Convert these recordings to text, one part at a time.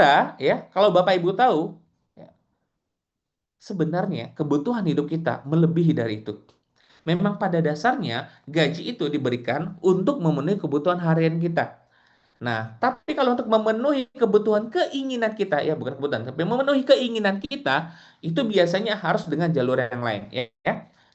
Sementara ya, kalau Bapak Ibu tahu, ya, sebenarnya kebutuhan hidup kita melebihi dari itu. Memang pada dasarnya gaji itu diberikan untuk memenuhi kebutuhan harian kita. Nah, tapi kalau untuk memenuhi kebutuhan keinginan kita, ya bukan kebutuhan, tapi memenuhi keinginan kita, itu biasanya harus dengan jalur yang lain, ya.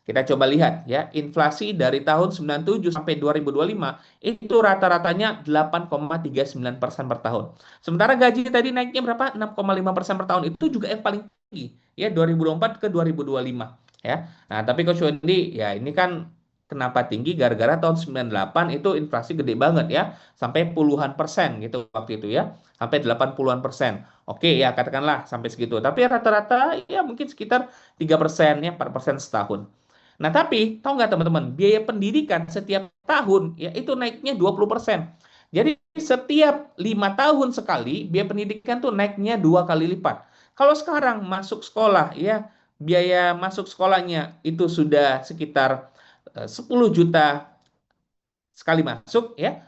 Kita coba lihat ya, inflasi dari tahun 97 sampai 2025 itu rata-ratanya 8,39% per tahun. Sementara gaji tadi naiknya berapa? 6,5% per tahun. Itu juga yang paling tinggi ya 2024 ke 2025 ya. Nah, tapi Coach Wendy ya ini kan kenapa tinggi gara-gara tahun 98 itu inflasi gede banget ya sampai puluhan persen gitu waktu itu ya, sampai 80-an persen. Oke ya katakanlah sampai segitu. Tapi rata-rata ya mungkin sekitar 3% ya 4% setahun. Nah tapi tahu nggak teman-teman biaya pendidikan setiap tahun ya itu naiknya 20%. Jadi setiap 5 tahun sekali biaya pendidikan tuh naiknya 2 kali lipat. Kalau sekarang masuk sekolah ya biaya masuk sekolahnya itu sudah sekitar 10 juta sekali masuk ya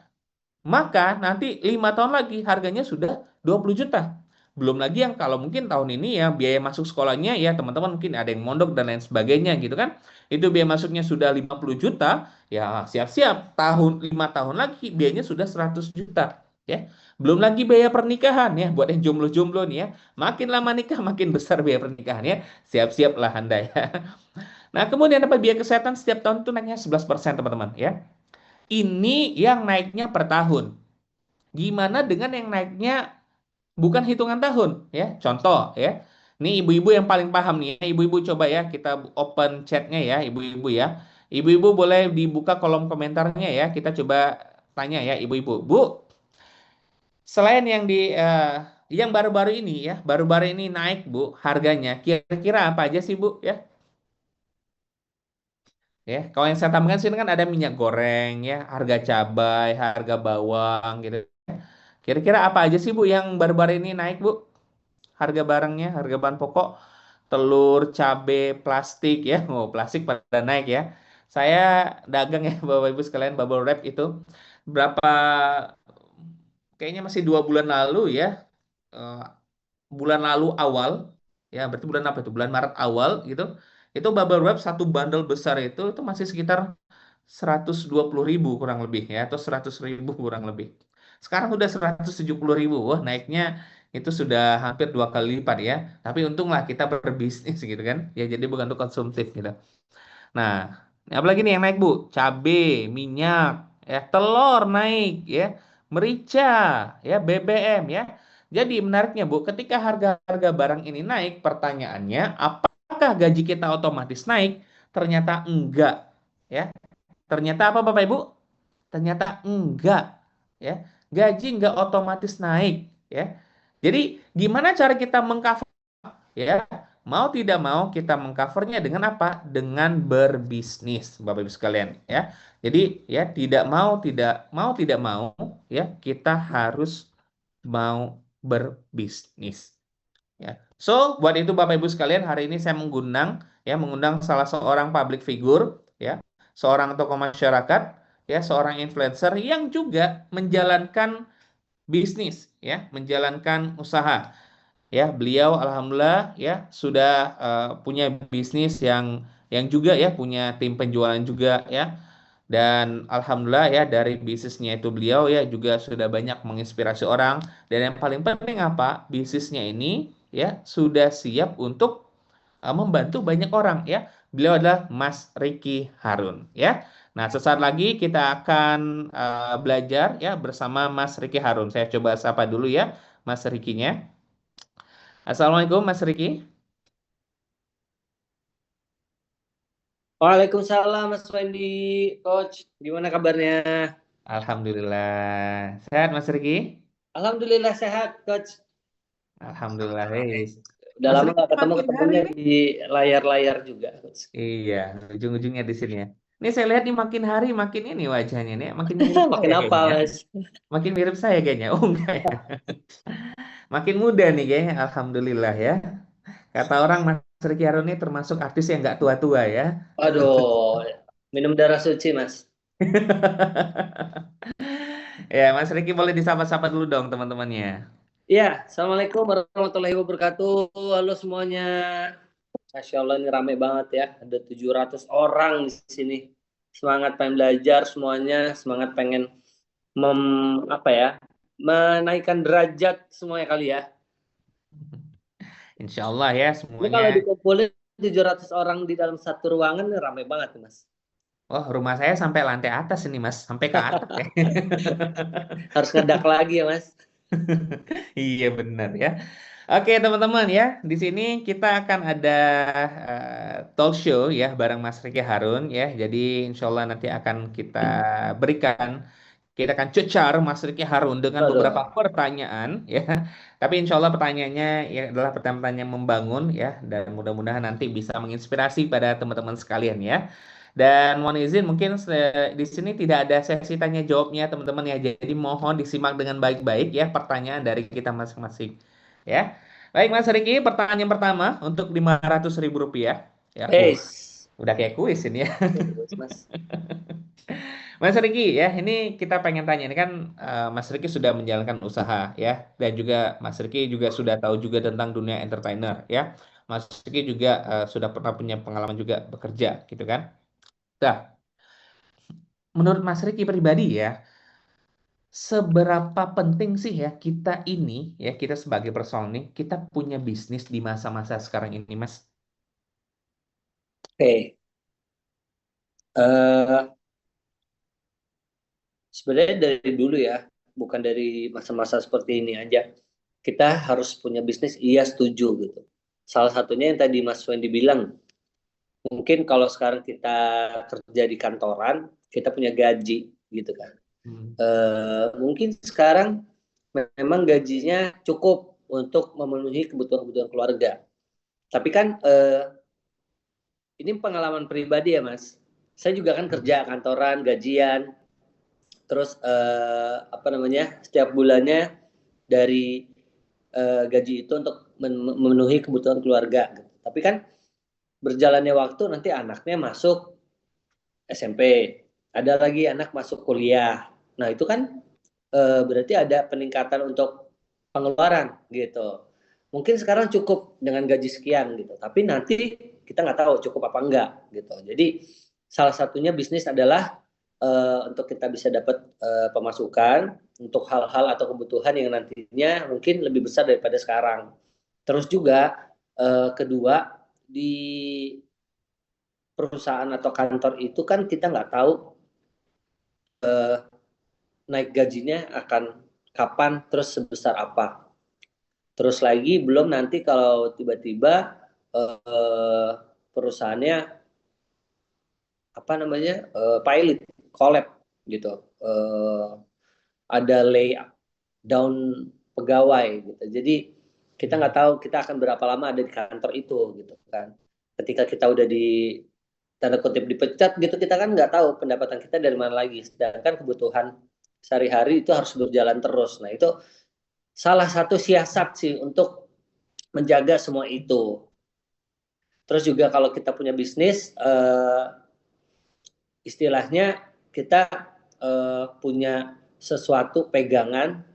maka nanti 5 tahun lagi harganya sudah 20 juta. Belum lagi yang kalau mungkin tahun ini ya biaya masuk sekolahnya ya teman-teman mungkin ada yang mondok dan lain sebagainya gitu kan. Itu biaya masuknya sudah 50 juta, ya siap-siap 5 tahun lagi biayanya sudah 100 juta ya. Belum lagi biaya pernikahan ya buat yang jomblo-jomblo nih ya. Makin lama nikah makin besar biaya pernikahan ya. Siap-siap lah Anda ya. Nah, kemudian dapat biaya kesehatan setiap tahun itu naiknya 11% teman-teman ya. Ini yang naiknya per tahun. Gimana dengan yang naiknya bukan hitungan tahun ya? Contoh ya. Nih ibu-ibu yang paling paham nih. Ibu-ibu coba ya kita open chatnya ya, ibu-ibu ya. Ibu-ibu boleh dibuka kolom komentarnya ya. Kita coba tanya ya ibu-ibu. Bu, selain yang baru-baru ini ya, baru-baru ini naik Bu harganya. Kira-kira apa aja sih Bu ya? Ya, kalau yang saya tambahkan sini kan ada minyak goreng ya, harga cabai, harga bawang gitu. Kira-kira apa aja sih Bu yang baru-baru ini naik Bu? Harga barangnya, harga bahan pokok, telur, cabe, plastik ya. Oh, plastik pada naik ya. Saya dagang ya Bapak Ibu sekalian bubble wrap itu berapa kayaknya masih 2 bulan lalu ya. Eh, bulan lalu awal ya berarti bulan apa itu? Bulan Maret awal gitu. Itu bubble wrap satu bundle besar itu masih sekitar 120.000 kurang lebih ya atau 100.000 kurang lebih. Sekarang udah 170.000. Wah, naiknya itu sudah hampir 2 kali lipat ya. Tapi untunglah kita berbisnis gitu kan. Ya jadi bukan untuk konsumtif gitu. Nah, apalagi nih yang naik Bu? Cabe, minyak, ya telur naik ya, merica, ya BBM ya. Jadi menariknya Bu, ketika harga-harga barang ini naik, pertanyaannya apakah gaji kita otomatis naik? Ternyata enggak ya. Ternyata apa Bapak Ibu? Ternyata enggak ya. Gaji enggak otomatis naik ya. Jadi gimana cara kita mengcover ya? Mau tidak mau kita mengcovernya dengan apa? Dengan berbisnis, Bapak Ibu sekalian ya. Jadi ya tidak mau ya kita harus mau berbisnis ya. So, buat itu Bapak Ibu sekalian, hari ini saya mengundang salah seorang public figure ya, seorang tokoh masyarakat ya, seorang influencer yang juga menjalankan bisnis ya, menjalankan usaha. Ya, beliau alhamdulillah ya sudah punya bisnis yang juga ya punya tim penjualan juga ya. Dan alhamdulillah ya dari bisnisnya itu beliau ya juga sudah banyak menginspirasi orang dan yang paling penting apa? Bisnisnya ini ya sudah siap untuk membantu banyak orang ya. Beliau adalah Mas Ricky Harun ya. Nah, sesaat lagi kita akan belajar ya bersama Mas Ricky Harun. Saya coba sapa dulu ya Mas Ricky-nya. Assalamualaikum Mas Ricky. Waalaikumsalam Mas Wendy, Coach. Gimana kabarnya? Alhamdulillah. Sehat Mas Ricky? Alhamdulillah sehat, Coach. Alhamdulillah. Hei. Udah Mas lama Ricky nggak makin hari ketemu-ketemunya ini. di layar-layar juga, Coach. Iya, ujung-ujungnya di sini ya. Ini saya lihat nih makin hari makin ini wajahnya nih, makin mirip Makin saya apa, kayaknya. Mas? Makin mirip saya kayaknya. Oh enggak ya. Makin muda nih kayaknya. Alhamdulillah ya. Kata orang Mas Ricky Harun ini termasuk artis yang nggak tua-tua ya. Aduh, minum darah suci, Mas. Ya, Mas Ricky boleh disapa-sapa dulu dong teman-temannya. Iya, Assalamualaikum warahmatullahi wabarakatuh. Halo semuanya. Masya Allah ini rame banget ya. Ada 700 orang di sini. Semangat pengen belajar semuanya. Semangat pengen apa ya, menaikkan derajat semuanya kali ya. Insya Allah ya Ini semuanya. kalau dikumpulin 700 orang di dalam satu ruangan ini rame banget nih, Mas. Oh, rumah saya sampai lantai atas ini, Mas. Sampai ke atap ya. Harus ngedak lagi ya, Mas. Iya benar ya. Oke teman-teman ya, di sini kita akan ada talk show ya bareng Mas Riki Harun ya. Jadi insya Allah nanti akan kita akan cecar Mas Riki Harun dengan beberapa Waduh. pertanyaan ya. Tapi insya Allah pertanyaannya ya adalah pertanyaan-pertanyaan yang membangun ya, dan mudah-mudahan nanti bisa menginspirasi pada teman-teman sekalian ya. Dan mohon izin mungkin di sini tidak ada sesi tanya jawabnya teman-teman ya. Jadi mohon disimak dengan baik-baik ya pertanyaan dari kita masing-masing ya. Baik Mas Riki, pertanyaan pertama untuk 500.000 rupiah ya. Eh, Udah kayak kuis ini ya. terus, Mas. Mas Riki ya, ini kita pengen tanya ini kan Mas Riki sudah menjalankan usaha ya, dan juga Mas Riki juga sudah tahu juga tentang dunia entertainer ya. Mas Riki juga sudah pernah punya pengalaman juga bekerja gitu kan. Nah, menurut Mas Riki pribadi ya, seberapa penting sih ya kita ini ya kita sebagai personal nih kita punya bisnis di masa-masa sekarang ini Mas? Oke. Eh, Sebenarnya dari dulu ya, bukan dari masa-masa seperti ini aja. Kita harus punya bisnis, iya setuju gitu. Salah satunya yang tadi Mas Wendy bilang, mungkin kalau sekarang kita kerja di kantoran, kita punya gaji gitu kan. Hmm. Mungkin sekarang memang gajinya cukup untuk memenuhi kebutuhan-kebutuhan keluarga. Tapi kan ini pengalaman pribadi ya Mas. Saya juga kan kerja kantoran, gajian, terus apa namanya, setiap bulannya dari gaji itu untuk memenuhi kebutuhan keluarga. Tapi kan berjalannya waktu nanti anaknya masuk SMP, ada lagi anak masuk kuliah. Nah itu kan berarti ada peningkatan untuk pengeluaran gitu. Mungkin sekarang cukup dengan gaji sekian gitu, tapi nanti kita nggak tahu cukup apa enggak gitu. Jadi salah satunya bisnis adalah untuk kita bisa dapat pemasukan untuk hal-hal atau kebutuhan yang nantinya mungkin lebih besar daripada sekarang. Terus juga kedua di perusahaan atau kantor itu kan kita nggak tahu naik gajinya akan kapan terus sebesar apa. Terus lagi belum nanti kalau tiba-tiba eh, perusahaannya apa namanya pilot, collab gitu. Eh, ada lay down pegawai gitu. Jadi kita nggak tahu kita akan berapa lama ada di kantor itu gitu kan. Ketika kita udah di tanda kutip dipecat gitu, kita kan nggak tahu pendapatan kita dari mana lagi. Sedangkan kebutuhan sehari-hari itu harus berjalan terus. Nah itu salah satu siasat sih untuk menjaga semua itu. Terus juga kalau kita punya bisnis, istilahnya kita punya sesuatu pegangan,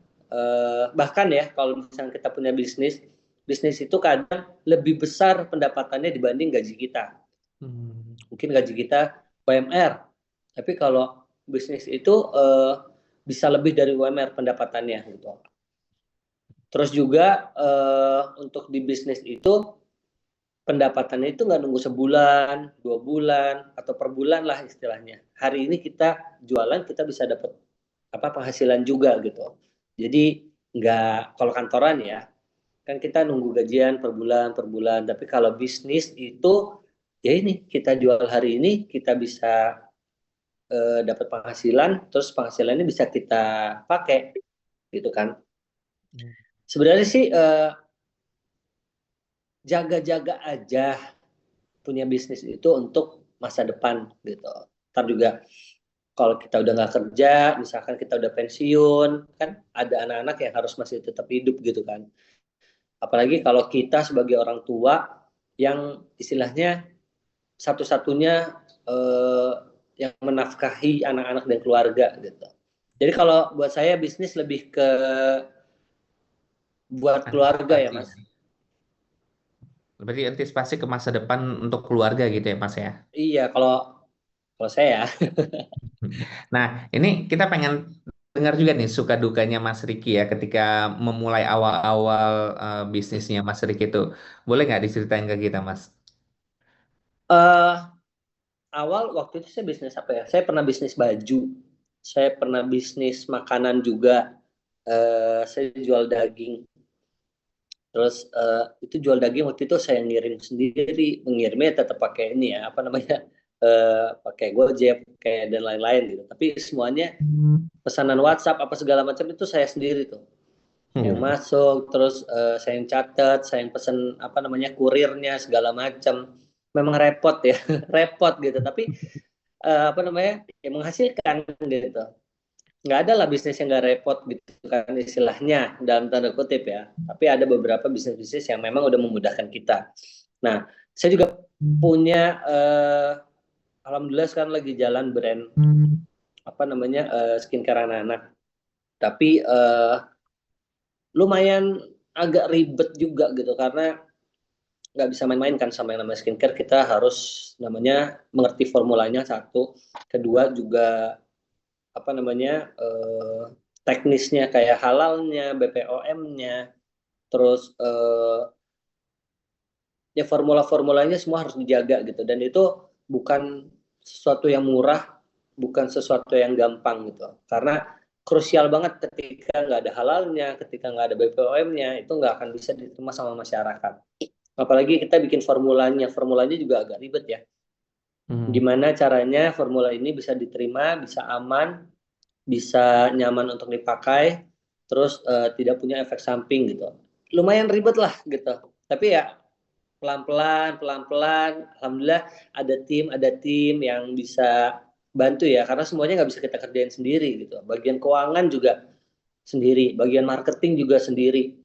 bahkan ya kalau misalnya kita punya bisnis, bisnis itu kadang lebih besar pendapatannya dibanding gaji kita. Hmm. Mungkin gaji kita UMR, tapi kalau bisnis itu bisa lebih dari UMR pendapatannya gitu. Terus juga untuk di bisnis itu pendapatannya itu nggak nunggu sebulan, 2 bulan, atau per bulan lah istilahnya. Hari ini kita jualan, kita bisa dapat apa penghasilan juga gitu. Jadi nggak kalau kantoran ya, kan kita nunggu gajian per bulan. Tapi kalau bisnis itu ya ini kita jual hari ini, kita bisa dapat penghasilan, terus penghasilannya bisa kita pakai gitu kan. Sebenarnya sih jaga-jaga aja punya bisnis itu untuk masa depan gitu. Ntar juga kalau kita udah nggak kerja, misalkan kita udah pensiun, kan ada anak-anak yang harus masih tetap hidup gitu kan. Apalagi kalau kita sebagai orang tua yang istilahnya satu-satunya eh, yang menafkahi anak-anak dan keluarga gitu. Jadi kalau buat saya bisnis lebih ke buat keluarga ya, Antisipasi. Mas. Berarti antisipasi ke masa depan untuk keluarga gitu ya, Mas ya. Iya, kalau kalau saya Nah, ini kita pengen dengar juga nih suka dukanya Mas Riki ya ketika memulai awal-awal bisnisnya Mas Riki itu. Boleh nggak diceritain ke kita, Mas? eh awal waktu itu saya bisnis apa ya? Saya pernah bisnis baju, saya pernah bisnis makanan juga. Saya jual daging. Terus itu jual daging waktu itu saya ngirim sendiri, mengirimnya tetap pakai ini ya, apa namanya, pakai Gojek, kayak dan lain-lain gitu. Tapi semuanya pesanan WhatsApp apa segala macam itu saya sendiri tuh yang Hmm. masuk. Terus saya yang catat, saya yang pesen apa namanya kurirnya segala macam. Memang repot ya, repot gitu. Tapi apa namanya, ya menghasilkan gitu. Nggak ada lah bisnis yang nggak repot gitu kan istilahnya dalam tanda kutip ya. Tapi ada beberapa bisnis-bisnis yang memang udah memudahkan kita. Nah, saya juga punya alhamdulillah sekarang lagi jalan brand apa namanya skincare anak-anak. Tapi lumayan agak ribet juga gitu karena nggak bisa main-main kan sama yang namanya skincare. Kita harus namanya mengerti formulanya satu, kedua juga apa namanya teknisnya kayak halalnya, BPOM-nya, terus ya formula-formulanya semua harus dijaga gitu. Dan itu bukan sesuatu yang murah, bukan sesuatu yang gampang gitu. Karena krusial banget ketika nggak ada halalnya, ketika nggak ada BPOM-nya, itu nggak akan bisa diterima sama masyarakat. Apalagi kita bikin formulanya juga agak ribet ya. Hmm. Gimana caranya formula ini bisa diterima, bisa aman, bisa nyaman untuk dipakai, terus tidak punya efek samping gitu. Lumayan ribet lah gitu. Tapi ya pelan-pelan, pelan-pelan. Alhamdulillah ada tim yang bisa bantu ya, karena semuanya nggak bisa kita kerjain sendiri gitu. Bagian keuangan juga sendiri, bagian marketing juga sendiri,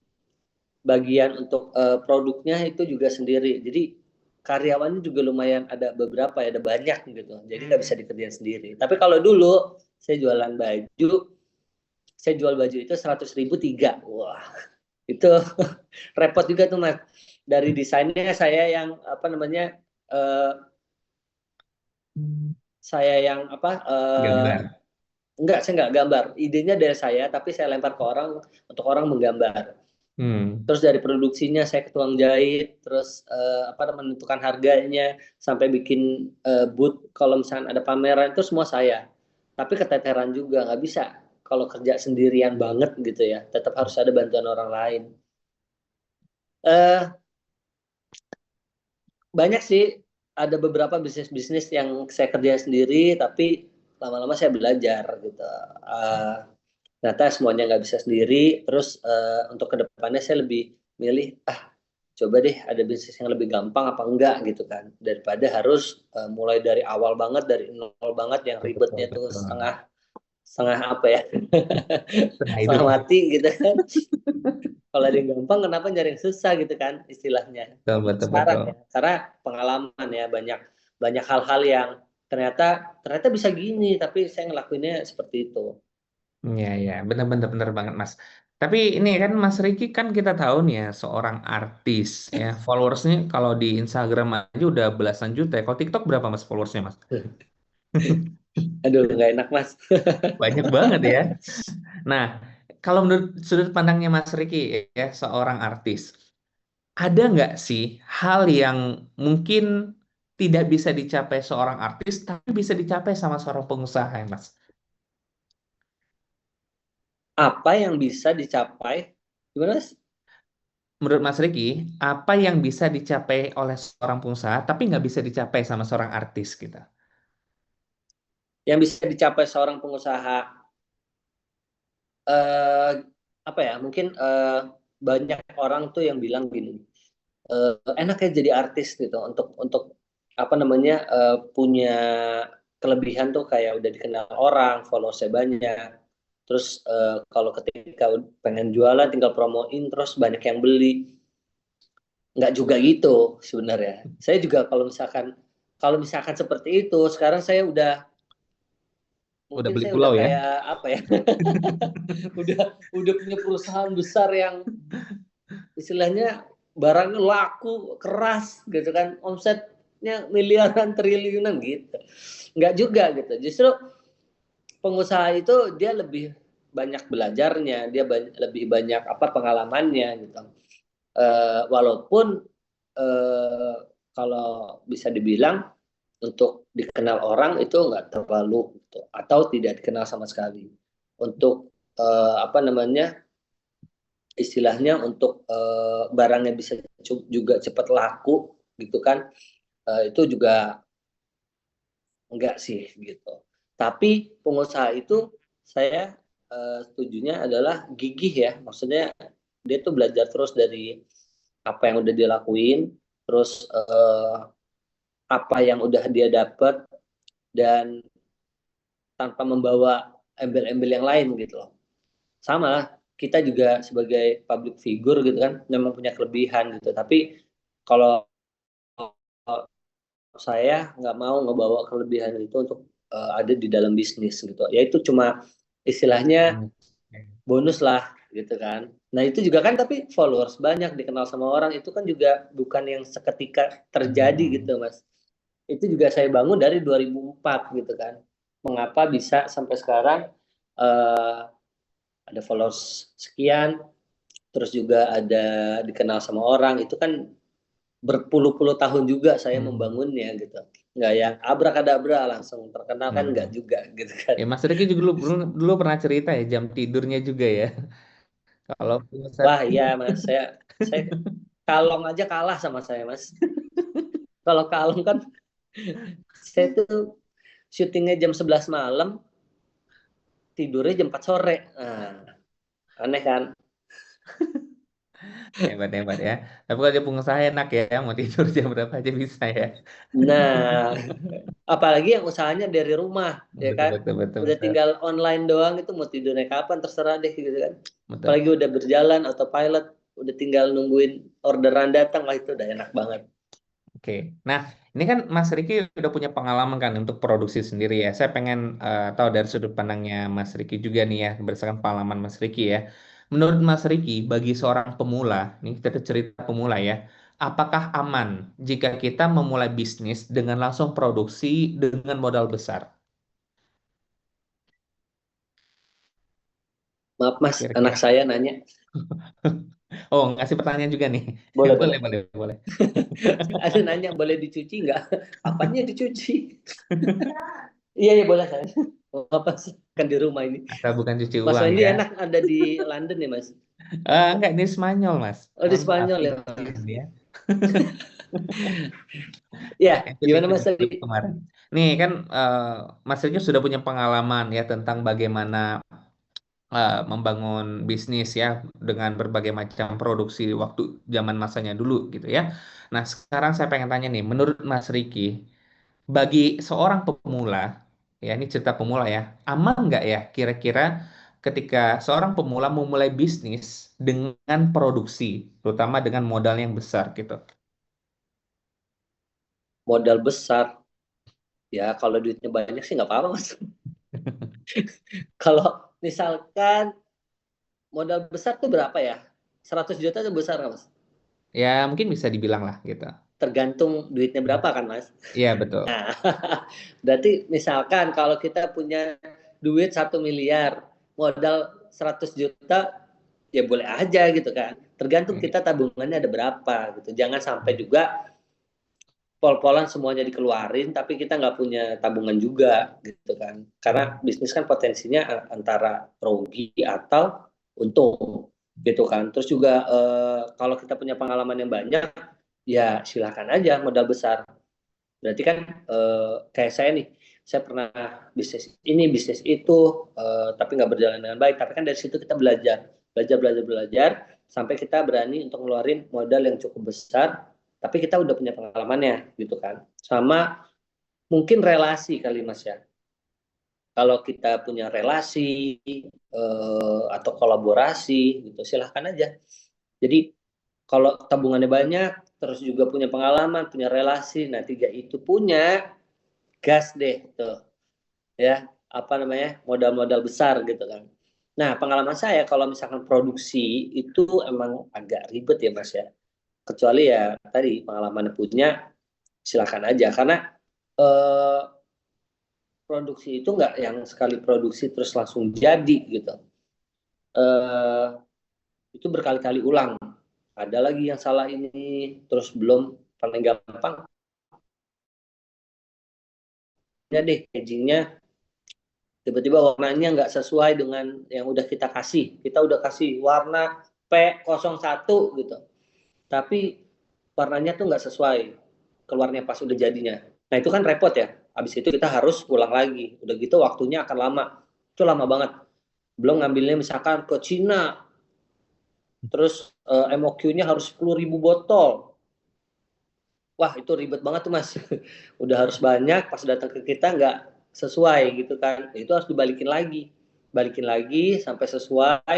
bagian untuk produknya itu juga sendiri. Jadi karyawannya juga lumayan ada beberapa ya, ada banyak gitu. Jadi nggak bisa dikerjain sendiri. Tapi kalau dulu saya jualan baju, saya jual baju itu 100.000 tiga. Wah, itu repot juga tuh Mas. Dari desainnya saya yang apa namanya, eh, saya yang apa, Gambar. enggak, saya enggak gambar. Idenya dari saya, tapi saya lempar ke orang untuk orang menggambar. Hmm. Terus dari produksinya saya ke tukang jahit, terus apa namanya, menentukan harganya, sampai bikin booth kalau misalnya ada pameran itu semua saya. Tapi keteteran juga nggak bisa kalau kerja sendirian banget gitu ya. Tetap harus ada bantuan orang lain. Eh Banyak sih, ada beberapa bisnis-bisnis yang saya kerjain sendiri, tapi lama-lama saya belajar gitu. Eh, Ternyata semuanya nggak bisa sendiri. Terus untuk kedepannya saya lebih milih, coba deh ada bisnis yang lebih gampang apa enggak gitu kan, daripada harus mulai dari awal banget, dari nol banget yang Betul, ribetnya tuh betul. setengah setengah apa ya, Nah, itu setengah mati gitu kan. Kalau ada yang gampang kenapa nyari yang susah gitu kan istilahnya betul, betul, sekarang betul. ya, karena pengalaman ya, banyak banyak hal-hal yang ternyata ternyata bisa gini tapi saya ngelakuinnya seperti itu. Iya, iya, benar-benar benar banget, Mas. Tapi ini kan Mas Riki kan kita tahu nih ya seorang artis ya. Followersnya kalau di Instagram aja udah belasan juta ya. Kalau TikTok berapa Mas followersnya, Mas? Aduh nggak enak Mas. Banyak banget ya. Nah, kalau menurut sudut pandangnya Mas Riki ya, seorang artis, ada nggak sih hal yang mungkin tidak bisa dicapai seorang artis, tapi bisa dicapai sama seorang pengusaha ya, Mas? Apa yang bisa dicapai, gimana Mas? Menurut Mas Riki, apa yang bisa dicapai oleh seorang pengusaha, tapi nggak bisa dicapai sama seorang artis gitu? Yang bisa dicapai seorang pengusaha, eh apa ya, mungkin banyak orang tuh yang bilang gini, enak ya jadi artis gitu, untuk apa namanya, punya kelebihan tuh kayak udah dikenal orang, followersnya banyak, terus kalau ketika pengen jualan tinggal promoin terus banyak yang beli. Nggak juga gitu sebenarnya. Saya juga kalau misalkan seperti itu, sekarang saya udah Udah mungkin beli saya udah pulau ya? kayak apa ya, udah punya perusahaan besar yang istilahnya barangnya laku keras gitu kan, omsetnya miliaran triliunan gitu. Nggak juga gitu, justru pengusaha itu dia lebih banyak belajarnya, dia lebih banyak apa pengalamannya gitu. Walaupun eh, kalau bisa dibilang untuk dikenal orang itu nggak terlalu gitu, atau tidak dikenal sama sekali. Untuk apa namanya, istilahnya untuk barangnya bisa juga cepat laku gitu kan, itu juga enggak sih gitu. Tapi pengusaha itu saya setujunya adalah gigih ya, maksudnya dia tuh belajar terus dari apa yang udah dia lakuin, terus apa yang udah dia dapat, dan tanpa membawa embel-embel yang lain gitu loh. Sama lah, kita juga sebagai public figure gitu kan, memang punya kelebihan gitu. Tapi kalau saya nggak mau ngebawa kelebihan itu untuk ada di dalam bisnis gitu. Ya itu cuma istilahnya Hmm. bonus lah gitu kan. Nah itu juga kan, tapi followers banyak, dikenal sama orang, itu kan juga bukan yang seketika terjadi Hmm. gitu Mas. Itu juga saya bangun dari 2004 gitu kan. Mengapa bisa sampai sekarang eh, ada followers sekian, terus juga ada dikenal sama orang, itu kan berpuluh-puluh tahun juga saya Hmm. membangunnya gitu. Nggak yang abrakadabra langsung terkenal kan, nggak Hmm. juga gitu kan. Ya Mas Riki juga dulu pernah cerita ya jam tidurnya juga ya. Kalau pusat Wah iya Mas, saya kalong aja kalah sama saya Mas. Kalau kalong kan saya tuh syutingnya jam 11 malam, tidurnya jam 4 sore. Nah, aneh kan? hebat hebat ya. Tapi kalau dia pengusaha enak ya, mau tidur jam berapa aja bisa ya. Nah, apalagi yang usahanya dari rumah, ya Betul kan? betul betul Udah betul. tinggal online doang, itu mau tidurnya kapan terserah deh gitu kan. Betul. Apalagi udah berjalan autopilot, udah tinggal nungguin orderan datang, lah itu udah enak banget. Oke. Nah, ini kan Mas Riki udah punya pengalaman kan untuk produksi sendiri ya. Saya pengen tahu dari sudut pandangnya Mas Riki juga nih ya, berdasarkan pengalaman Mas Riki ya. Menurut Mas Riki, bagi seorang pemula, nih kita cerita pemula ya, apakah aman jika kita memulai bisnis dengan langsung produksi dengan modal besar? Maaf Mas, anak Kira-kira. saya nanya. Oh, ngasih pertanyaan juga nih. Boleh, Boleh, boleh. boleh, boleh. Ada nanya, boleh dicuci nggak? Apanya dicuci? Iya, iya boleh saya. Apa sih? Kan di rumah ini. Asal bukan cuci Mas uang Wendy ya. enak ada di London ya Mas? Enggak, ini Spanyol, Mas. Oh di Mohon maaf, Spanyol ya izin Mas? ya. Ya, Itu gimana Mas di tadi? kemarin. Nih kan Mas Riki sudah punya pengalaman ya tentang bagaimana membangun bisnis ya dengan berbagai macam produksi waktu zaman masanya dulu gitu ya. Nah, sekarang saya pengen tanya nih, menurut Mas Riki, bagi seorang pemula, ya ini cerita pemula ya, aman nggak ya kira-kira ketika seorang pemula memulai bisnis dengan produksi, terutama dengan modal yang besar gitu? Modal besar. Ya kalau duitnya banyak sih nggak apa-apa Mas. Kalau misalkan modal besar tuh berapa ya? 100 juta itu besar nggak Mas? Ya mungkin bisa dibilang lah gitu. Tergantung duitnya berapa kan Mas? Iya betul. Nah, berarti misalkan kalau kita punya duit 1 miliar, modal 100 juta, ya boleh aja gitu kan. Tergantung Oke. kita tabungannya ada berapa gitu. Jangan sampai juga pol-polan semuanya dikeluarin, tapi kita nggak punya tabungan juga gitu kan. Karena bisnis kan potensinya antara rugi atau untung gitu kan. Terus juga kalau kita punya pengalaman yang banyak, ya silakan aja modal besar. Berarti kan kayak saya nih, saya pernah bisnis ini, bisnis itu, tapi nggak berjalan dengan baik. Tapi kan dari situ kita belajar, belajar, belajar, belajar, sampai kita berani untuk ngeluarin modal yang cukup besar, tapi kita udah punya pengalamannya, gitu kan. Sama mungkin relasi kali Mas ya. Kalau kita punya relasi atau kolaborasi, gitu, silahkan aja. Jadi kalau tabungannya banyak, terus juga punya pengalaman, punya relasi, nah tiga itu punya, gas deh tuh ya. apa namanya modal-modal besar gitu kan. Nah, pengalaman saya kalau misalkan produksi itu emang agak ribet ya Mas ya. Kecuali ya tadi pengalaman punya, silakan aja karena eh, produksi itu nggak yang sekali produksi terus langsung jadi gitu. Eh, itu berkali-kali ulang. Ada lagi yang salah ini, terus belum paling gampang ya deh packagingnya tiba-tiba warnanya nggak sesuai dengan yang udah kita kasih. Kita udah kasih warna P01 gitu, tapi warnanya tuh nggak sesuai keluarnya pas udah jadinya. Nah itu kan repot ya. Habis itu kita harus ulang lagi. Udah gitu waktunya akan lama. Itu lama banget. Belum ngambilnya misalkan ke Cina, terus MOQ-nya harus 10.000 botol. Wah itu ribet banget tuh mas. Udah harus banyak, pas datang ke kita nggak sesuai gitu kan. Itu harus dibalikin lagi. Balikin lagi sampai sesuai,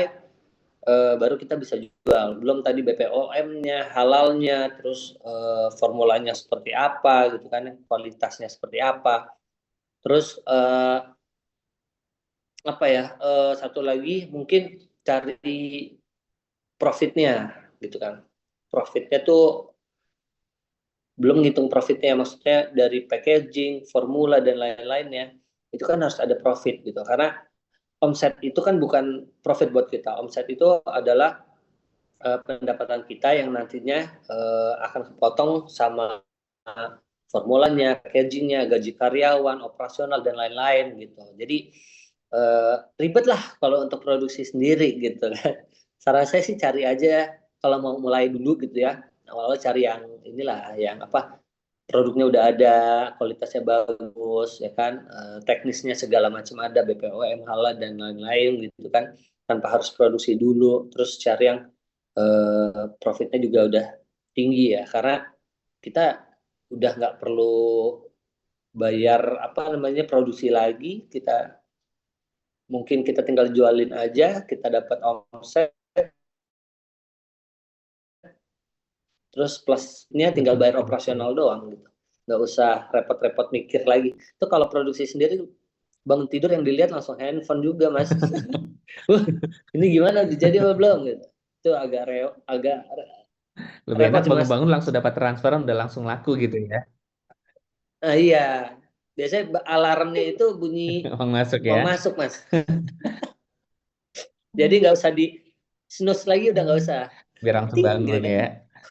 baru kita bisa jual. Belum tadi BPOM-nya, halalnya, terus formulanya seperti apa gitu kan, kualitasnya seperti apa. Terus apa ya? Satu lagi mungkin cari profitnya gitu kan. Profitnya tuh belum ngitung profitnya, maksudnya dari packaging, formula dan lain-lainnya. Itu kan harus ada profit gitu. Karena omset itu kan bukan profit buat kita. Omset itu adalah pendapatan kita yang nantinya akan kepotong sama formulanya, packagingnya, gaji karyawan, operasional dan lain-lain gitu. Jadi ribet lah kalau untuk produksi sendiri gitu kan. Saran saya sih cari aja kalau mau mulai dulu gitu ya. Awalnya cari yang inilah, yang apa produknya udah ada, kualitasnya bagus, ya kan, teknisnya segala macam ada, BPOM, halal dan lain-lain gitu kan, tanpa harus produksi dulu, terus cari yang profitnya juga udah tinggi ya, karena kita udah nggak perlu bayar apa namanya produksi lagi, kita mungkin kita tinggal jualin aja, kita dapat omset, terus plusnya tinggal Betul, bayar betul, betul. operasional doang gitu, nggak usah repot-repot mikir lagi. Itu kalau produksi sendiri bangun tidur yang dilihat langsung handphone juga mas. Wah ini gimana udah jadi apa belum gitu. Itu agak Lebih enak repot sih mas. bangun-bangun langsung dapat transferan udah langsung laku gitu ya. Nah, iya biasanya alarmnya itu bunyi Uang masuk mau ya. masuk mas, jadi nggak usah di snooze lagi, udah nggak usah Biar langsung ting gitu bangun kan, ya.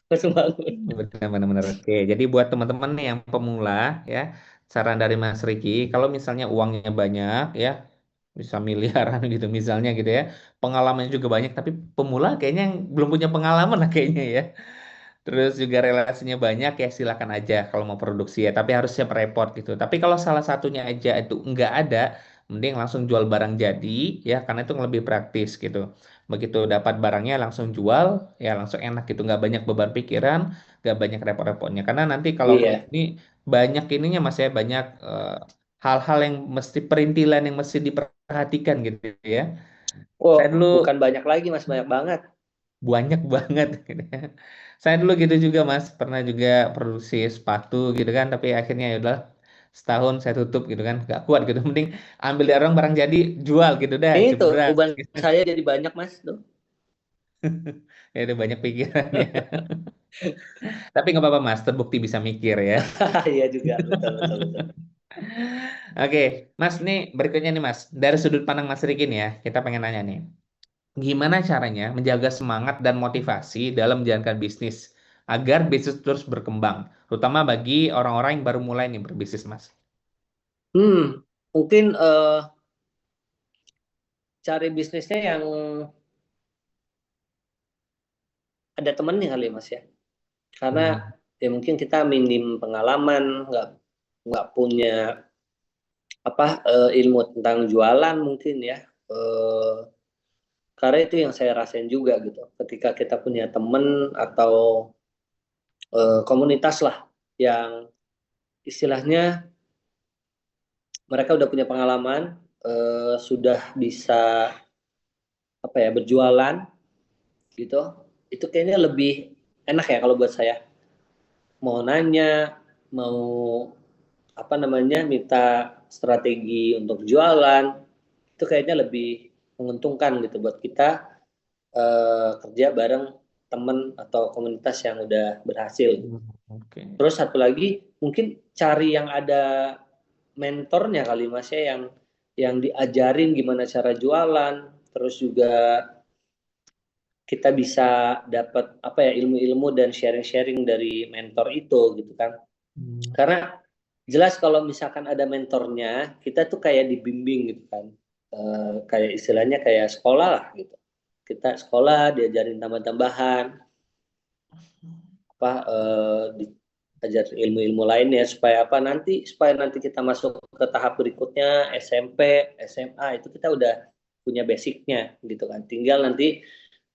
langsung bangun. Benar-benar. Oke, jadi buat teman-teman nih yang pemula ya, saran dari Mas Riki, kalau misalnya uangnya banyak ya, bisa miliaran gitu misalnya gitu ya, pengalamannya juga banyak, tapi pemula kayaknya yang belum punya pengalaman lah kayaknya ya. Terus juga relasinya banyak ya silakan aja kalau mau produksi ya, tapi harus siap repot gitu. Tapi kalau salah satunya aja itu nggak ada, mending langsung jual barang jadi ya, karena itu lebih praktis gitu. Begitu dapat barangnya langsung jual ya langsung enak gitu, nggak banyak beban pikiran, nggak banyak repot-repotnya. Karena nanti kalau kayak Iya. gini banyak ininya mas ya, banyak hal-hal yang mesti perintilan yang mesti diperhatikan gitu ya. Oh Saya dulu bukan banyak lagi mas, banyak banget. banyak banget gitu ya. Saya dulu gitu juga Mas, pernah juga produksi sepatu gitu kan, tapi akhirnya ya udah setahun saya tutup gitu kan, gak kuat gitu. Mending ambil dari orang barang jadi jual gitu dah, Ini tuh jebret. beban saya jadi banyak mas tuh. Ya udah banyak pikirannya. Tapi nggak apa-apa Mas, terbukti bisa mikir ya. Iya juga, betul betul betul. Oke, Mas nih berikutnya nih Mas, dari sudut pandang Mas Riki nih ya, kita pengen nanya nih. Gimana caranya menjaga semangat dan motivasi dalam menjalankan bisnis agar bisnis terus berkembang, terutama bagi orang-orang yang baru mulai nih berbisnis, Mas? Mungkin cari bisnisnya yang ada temennya kali ya, mas ya, karena Hmm. ya mungkin kita minim pengalaman, nggak punya apa ilmu tentang jualan mungkin ya. Eh, karena itu yang saya rasain juga gitu. Ketika kita punya temen atau komunitas lah yang istilahnya mereka udah punya pengalaman, sudah bisa apa ya berjualan gitu, itu kayaknya lebih enak ya kalau buat saya. Mau nanya, mau apa namanya minta strategi untuk jualan, itu kayaknya lebih menguntungkan gitu buat kita kerja bareng temen atau komunitas yang udah berhasil. Oke. Terus satu lagi mungkin cari yang ada mentornya kali Mas ya, yang diajarin gimana cara jualan, terus juga kita bisa dapat apa ya, ilmu-ilmu dan sharing-sharing dari mentor itu gitu kan. Hmm. Karena jelas kalau misalkan ada mentornya, kita tuh kayak dibimbing gitu kan. Kayak istilahnya kayak sekolah lah gitu. Kita sekolah diajarin tambah-tambahan, apa diajar ilmu-ilmu lainnya supaya nanti kita masuk ke tahap berikutnya SMP, SMA itu kita udah punya basicnya gitu kan. Tinggal nanti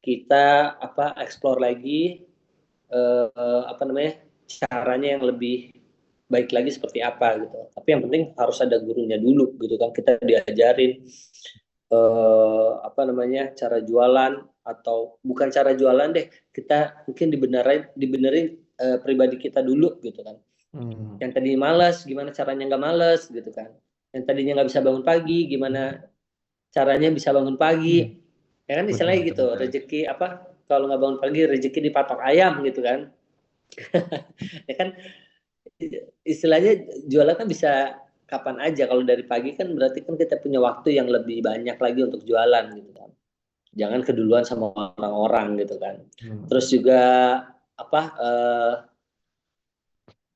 kita apa explore lagi apa namanya, caranya yang lebih baik lagi seperti apa gitu. Tapi yang penting harus ada gurunya dulu gitu kan. Kita diajarin apa namanya, cara jualan, atau bukan cara jualan deh. Kita mungkin dibenerin pribadi kita dulu gitu kan. Hmm. Yang tadi malas, gimana caranya nggak malas gitu kan. Yang tadinya nggak bisa bangun pagi, gimana caranya bisa bangun Iya, pagi. Ya kan betul istilahnya betul gitu, betul. rezeki apa, kalau nggak bangun pagi rezeki dipatok ayam gitu kan. Ya kan istilahnya jualan kan bisa kapan aja. Kalau dari pagi kan berarti kan kita punya waktu yang lebih banyak lagi untuk jualan gitu kan. Jangan keduluan sama orang-orang gitu kan. Hmm. Terus juga apa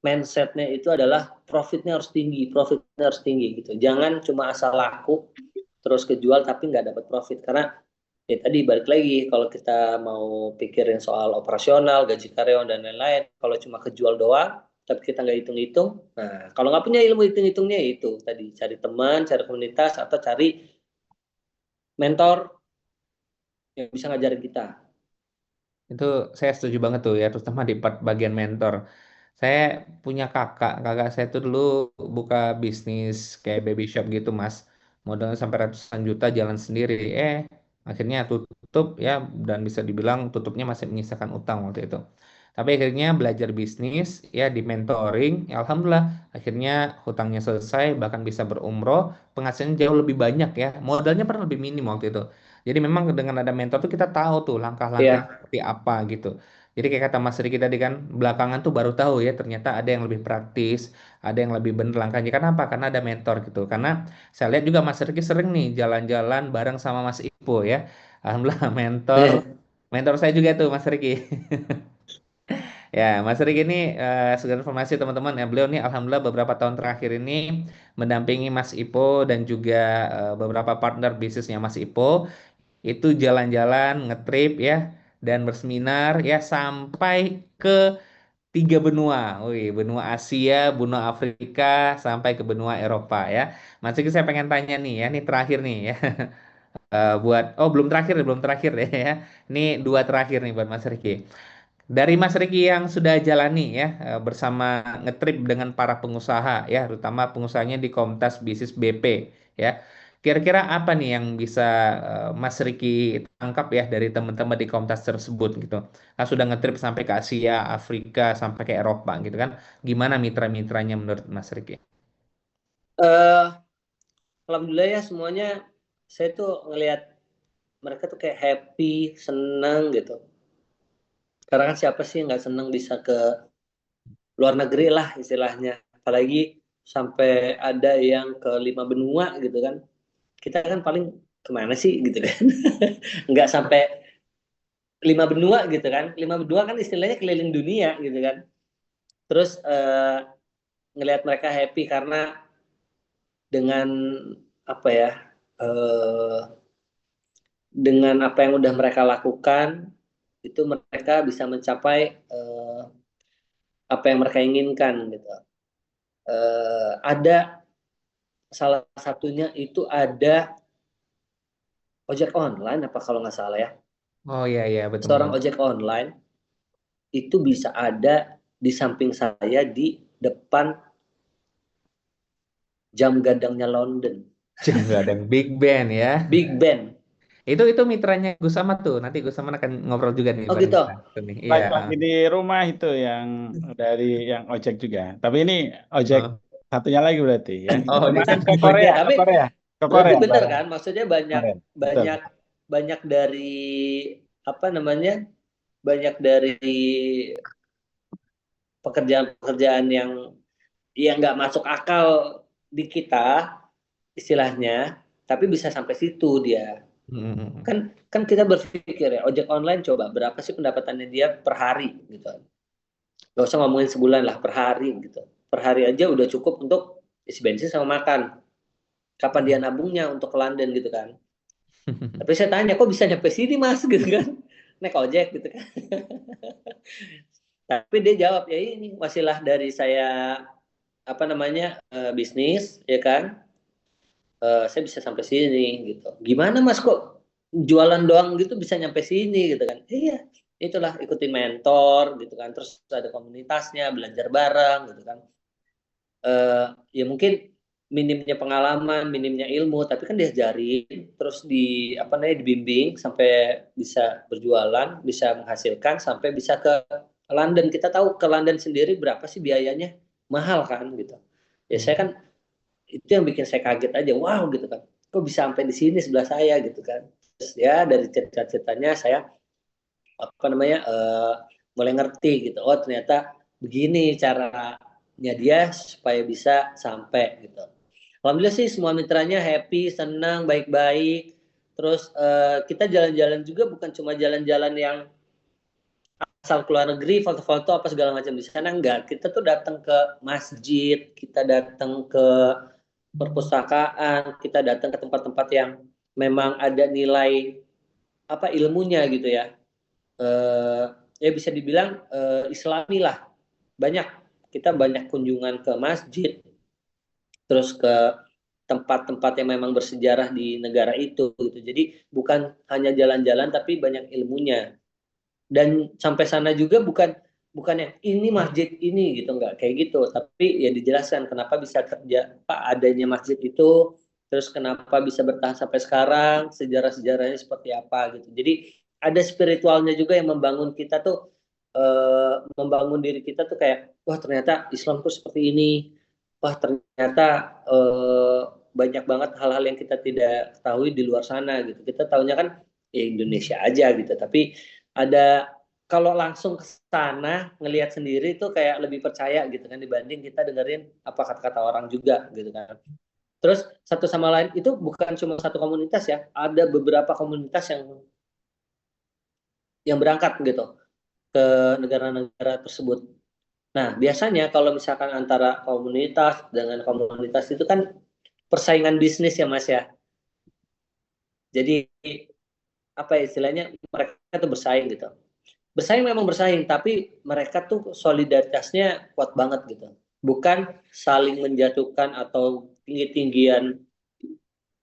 mindsetnya itu adalah profitnya harus tinggi gitu. Jangan cuma asal laku terus kejual tapi nggak dapat profit, karena ya tadi balik lagi, kalau kita mau pikirin soal operasional, gaji karyawan dan lain-lain, kalau cuma kejual doang, tapi kita nggak hitung-hitung, nah kalau nggak punya ilmu hitung-hitungnya ya itu tadi, cari teman, cari komunitas, atau cari mentor yang bisa ngajarin kita. Itu saya setuju banget tuh ya, terutama di part bagian mentor. Saya punya kakak saya tuh dulu buka bisnis kayak baby shop gitu mas. Modalnya sampai ratusan juta jalan sendiri. Akhirnya tutup ya, dan bisa dibilang tutupnya masih menyisakan utang waktu itu. Tapi akhirnya belajar bisnis ya, di mentoring, ya alhamdulillah akhirnya hutangnya selesai, bahkan bisa berumroh, penghasilannya jauh lebih banyak ya. Modalnya pernah lebih minim waktu itu. Jadi memang dengan ada mentor tuh kita tahu tuh langkah-langkah Ya, seperti apa gitu. Jadi kayak kata Mas Riki tadi kan, belakangan tuh baru tahu ya ternyata ada yang lebih praktis, ada yang lebih bener langkahnya. Kenapa? Karena ada mentor gitu. Karena saya lihat juga Mas Riki sering nih jalan-jalan bareng sama Mas Ipo ya. Alhamdulillah mentor, mentor saya juga tuh Mas Riki. Ya, Mas Riki ini sekedar informasi teman-teman ya, beliau nih alhamdulillah beberapa tahun terakhir ini mendampingi Mas Ipo dan juga beberapa partner bisnisnya Mas Ipo itu jalan-jalan, ngetrip ya, dan berseminar ya sampai ke 3 benua. Wih, benua Asia, benua Afrika, sampai ke benua Eropa ya. Mas Riki saya pengen tanya nih ya, ini terakhir nih ya. Belum terakhir deh ya. Ini dua terakhir nih buat Mas Riki. Dari Mas Riki yang sudah jalani ya bersama ngetrip dengan para pengusaha ya, terutama pengusahanya di Komunitas Bisnis BP ya. Kira-kira apa nih yang bisa Mas Riki tangkap ya dari teman-teman di komunitas tersebut gitu. Kan sudah ngetrip sampai ke Asia, Afrika, sampai ke Eropa gitu kan. Gimana mitra-mitranya menurut Mas Riki? eh alhamdulillah ya semuanya, saya tuh ngelihat mereka tuh kayak happy, senang gitu. Karena kan siapa sih nggak senang bisa ke luar negeri lah istilahnya. Apalagi sampai ada yang ke 5 benua gitu kan. Kita kan paling kemana sih gitu kan. Nggak sampai 5 benua gitu kan. 5 benua kan istilahnya keliling dunia gitu kan. Terus ngelihat mereka happy karena dengan apa ya, eh, dengan apa yang udah mereka lakukan, itu mereka bisa mencapai apa yang mereka inginkan gitu. Ada salah satunya itu ada ojek online apa kalau nggak salah ya. Oh iya iya betul Seorang betul. ojek online itu bisa ada di samping saya di depan jam gadangnya London. Nggak ada yang Big Band ya. Big Ben. Itu mitranya Gus Ahmad tuh. Nanti Gus Ahmad akan ngobrol juga nih Oh bareng gitu. kita. Tuh nih. Iya. Lagi di rumah itu yang dari yang ojek juga. Tapi ini ojek Heeh. satunya lagi berarti ya. Oh, dia Kemarin ke satu. Korea, Ya, ke tapi Korea, ke berarti Korea benar bareng kan? Maksudnya banyak kemarin. Betul. banyak banyak dari apa namanya? Banyak dari pekerjaan-pekerjaan yang nggak masuk akal di kita istilahnya, tapi bisa sampai situ dia. Hmm. Kan kita berpikir ya, ojek online coba berapa sih pendapatannya dia per hari gitu. Gak usah ngomongin sebulan lah, per hari gitu. Per hari aja udah cukup untuk isi bensin sama makan. Kapan dia nabungnya untuk ke London gitu kan. Tapi saya tanya, kok bisa nyampe sini mas gitu kan. Naik ojek gitu kan. Tapi dia jawab, ya ini wasilah dari saya apa namanya bisnis ya kan. Saya bisa sampai sini gitu. Gimana mas kok jualan doang gitu bisa nyampe sini gitu kan? Iya, itulah ikutin mentor gitu kan. Terus ada komunitasnya, belajar bareng gitu kan. Ya mungkin minimnya pengalaman, minimnya ilmu, tapi kan diajarin, terus di apa namanya dibimbing sampai bisa berjualan, bisa menghasilkan, sampai bisa ke London. Kita tahu ke London sendiri berapa sih biayanya? Mahal kan gitu. Ya saya kan itu yang bikin saya kaget aja, wow gitu kan. Kok bisa sampai di sini sebelah saya gitu kan. Terus ya dari cerita-ceritanya saya apa namanya mulai ngerti gitu. Oh ternyata begini caranya dia supaya bisa sampai gitu. Alhamdulillah sih semua mitranya happy, senang, baik-baik. Terus kita jalan-jalan juga bukan cuma jalan-jalan yang asal keluar negeri, foto-foto apa segala macam di sana enggak. Kita tuh datang ke masjid, kita datang ke perpustakaan, kita datang ke tempat-tempat yang memang ada nilai apa ilmunya gitu ya. Eh, ya bisa dibilang Islami lah. Banyak kita banyak kunjungan ke masjid, terus ke tempat-tempat yang memang bersejarah di negara itu gitu. Jadi bukan hanya jalan-jalan tapi banyak ilmunya. Dan sampai sana juga bukan yang ini masjid ini gitu enggak kayak gitu, tapi ya dijelaskan kenapa bisa kerja Pak adanya masjid itu, terus kenapa bisa bertahan sampai sekarang, sejarah-sejarahnya seperti apa gitu. Jadi ada spiritualnya juga yang membangun kita tuh membangun diri kita tuh kayak wah ternyata Islam tuh seperti ini, wah ternyata eh, banyak banget hal-hal yang kita tidak ketahui di luar sana gitu. Kita tahunya kan ya Indonesia aja gitu, tapi ada kalau langsung ke sana ngelihat sendiri itu kayak lebih percaya gitu kan dibanding kita dengerin apa kata-kata orang juga gitu kan. Terus satu sama lain itu bukan cuma satu komunitas ya, ada beberapa komunitas yang berangkat gitu ke negara-negara tersebut. Nah, biasanya kalau misalkan antara komunitas dengan komunitas itu kan persaingan bisnis ya Mas ya. Jadi apa ya istilahnya mereka tuh bersaing gitu. Bersaing memang bersaing, tapi mereka tuh solidaritasnya kuat banget gitu. Bukan saling menjatuhkan atau tinggi-tinggian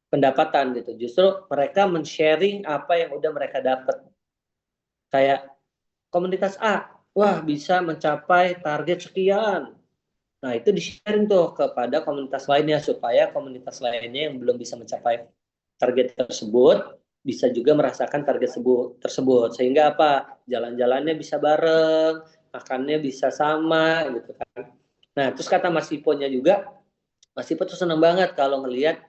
pendapatan gitu. Justru mereka men-sharing apa yang udah mereka dapat. Kayak komunitas A, wah bisa mencapai target sekian. Nah, itu di-sharing tuh kepada komunitas lainnya supaya komunitas lainnya yang belum bisa mencapai target tersebut bisa juga merasakan target tersebut sehingga apa jalan-jalannya bisa bareng, makannya bisa sama gitu kan. Nah terus kata Mas Iponya juga, Mas Ipo tuh seneng banget kalau ngelihat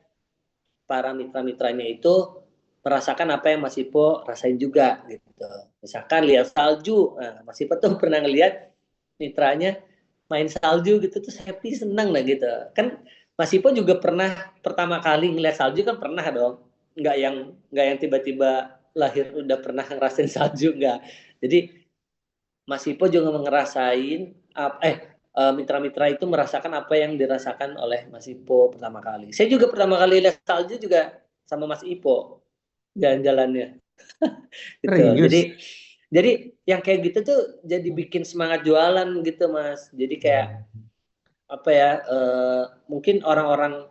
para mitra-mitranya itu merasakan apa yang Mas Ipo rasain juga gitu. Misalkan lihat salju, nah, Mas Ipo tuh pernah ngelihat mitranya main salju gitu tuh happy seneng lah gitu kan. Mas Ipo juga pernah pertama kali ngeliat salju kan pernah dong, nggak yang tiba-tiba lahir udah pernah ngerasain salju nggak. Jadi Mas Ipo juga ngerasain mitra-mitra itu merasakan apa yang dirasakan oleh Mas Ipo pertama kali. Saya juga pertama kali lihat salju juga sama Mas Ipo jalan-jalannya gitu. Serius. Jadi yang kayak gitu tuh jadi bikin semangat jualan gitu Mas. Jadi kayak apa ya mungkin orang-orang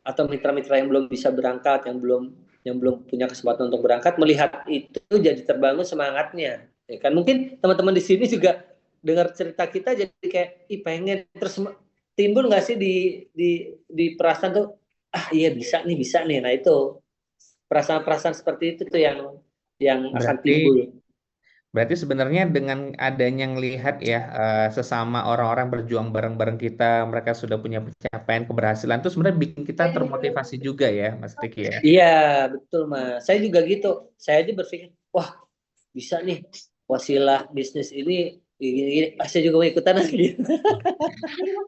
atau mitra-mitra yang belum bisa berangkat, yang belum punya kesempatan untuk berangkat melihat itu jadi terbangun semangatnya. Ya kan mungkin teman-teman di sini juga dengar cerita kita jadi kayak ih pengen terus timbul nggak sih di perasaan tuh ah iya bisa nih. Nah itu perasaan-perasaan seperti itu tuh yang akan Berarti timbul. Berarti sebenarnya dengan adanya ngelihat ya sesama orang-orang berjuang bareng-bareng kita, mereka sudah punya pencapaian keberhasilan, itu sebenarnya bikin kita termotivasi juga ya, Mas Riki ya. Iya, betul Mas. Saya juga gitu. Saya aja berpikir, wah bisa nih wasilah bisnis ini gini-gini. Ah, saya juga mau ikutan lagi.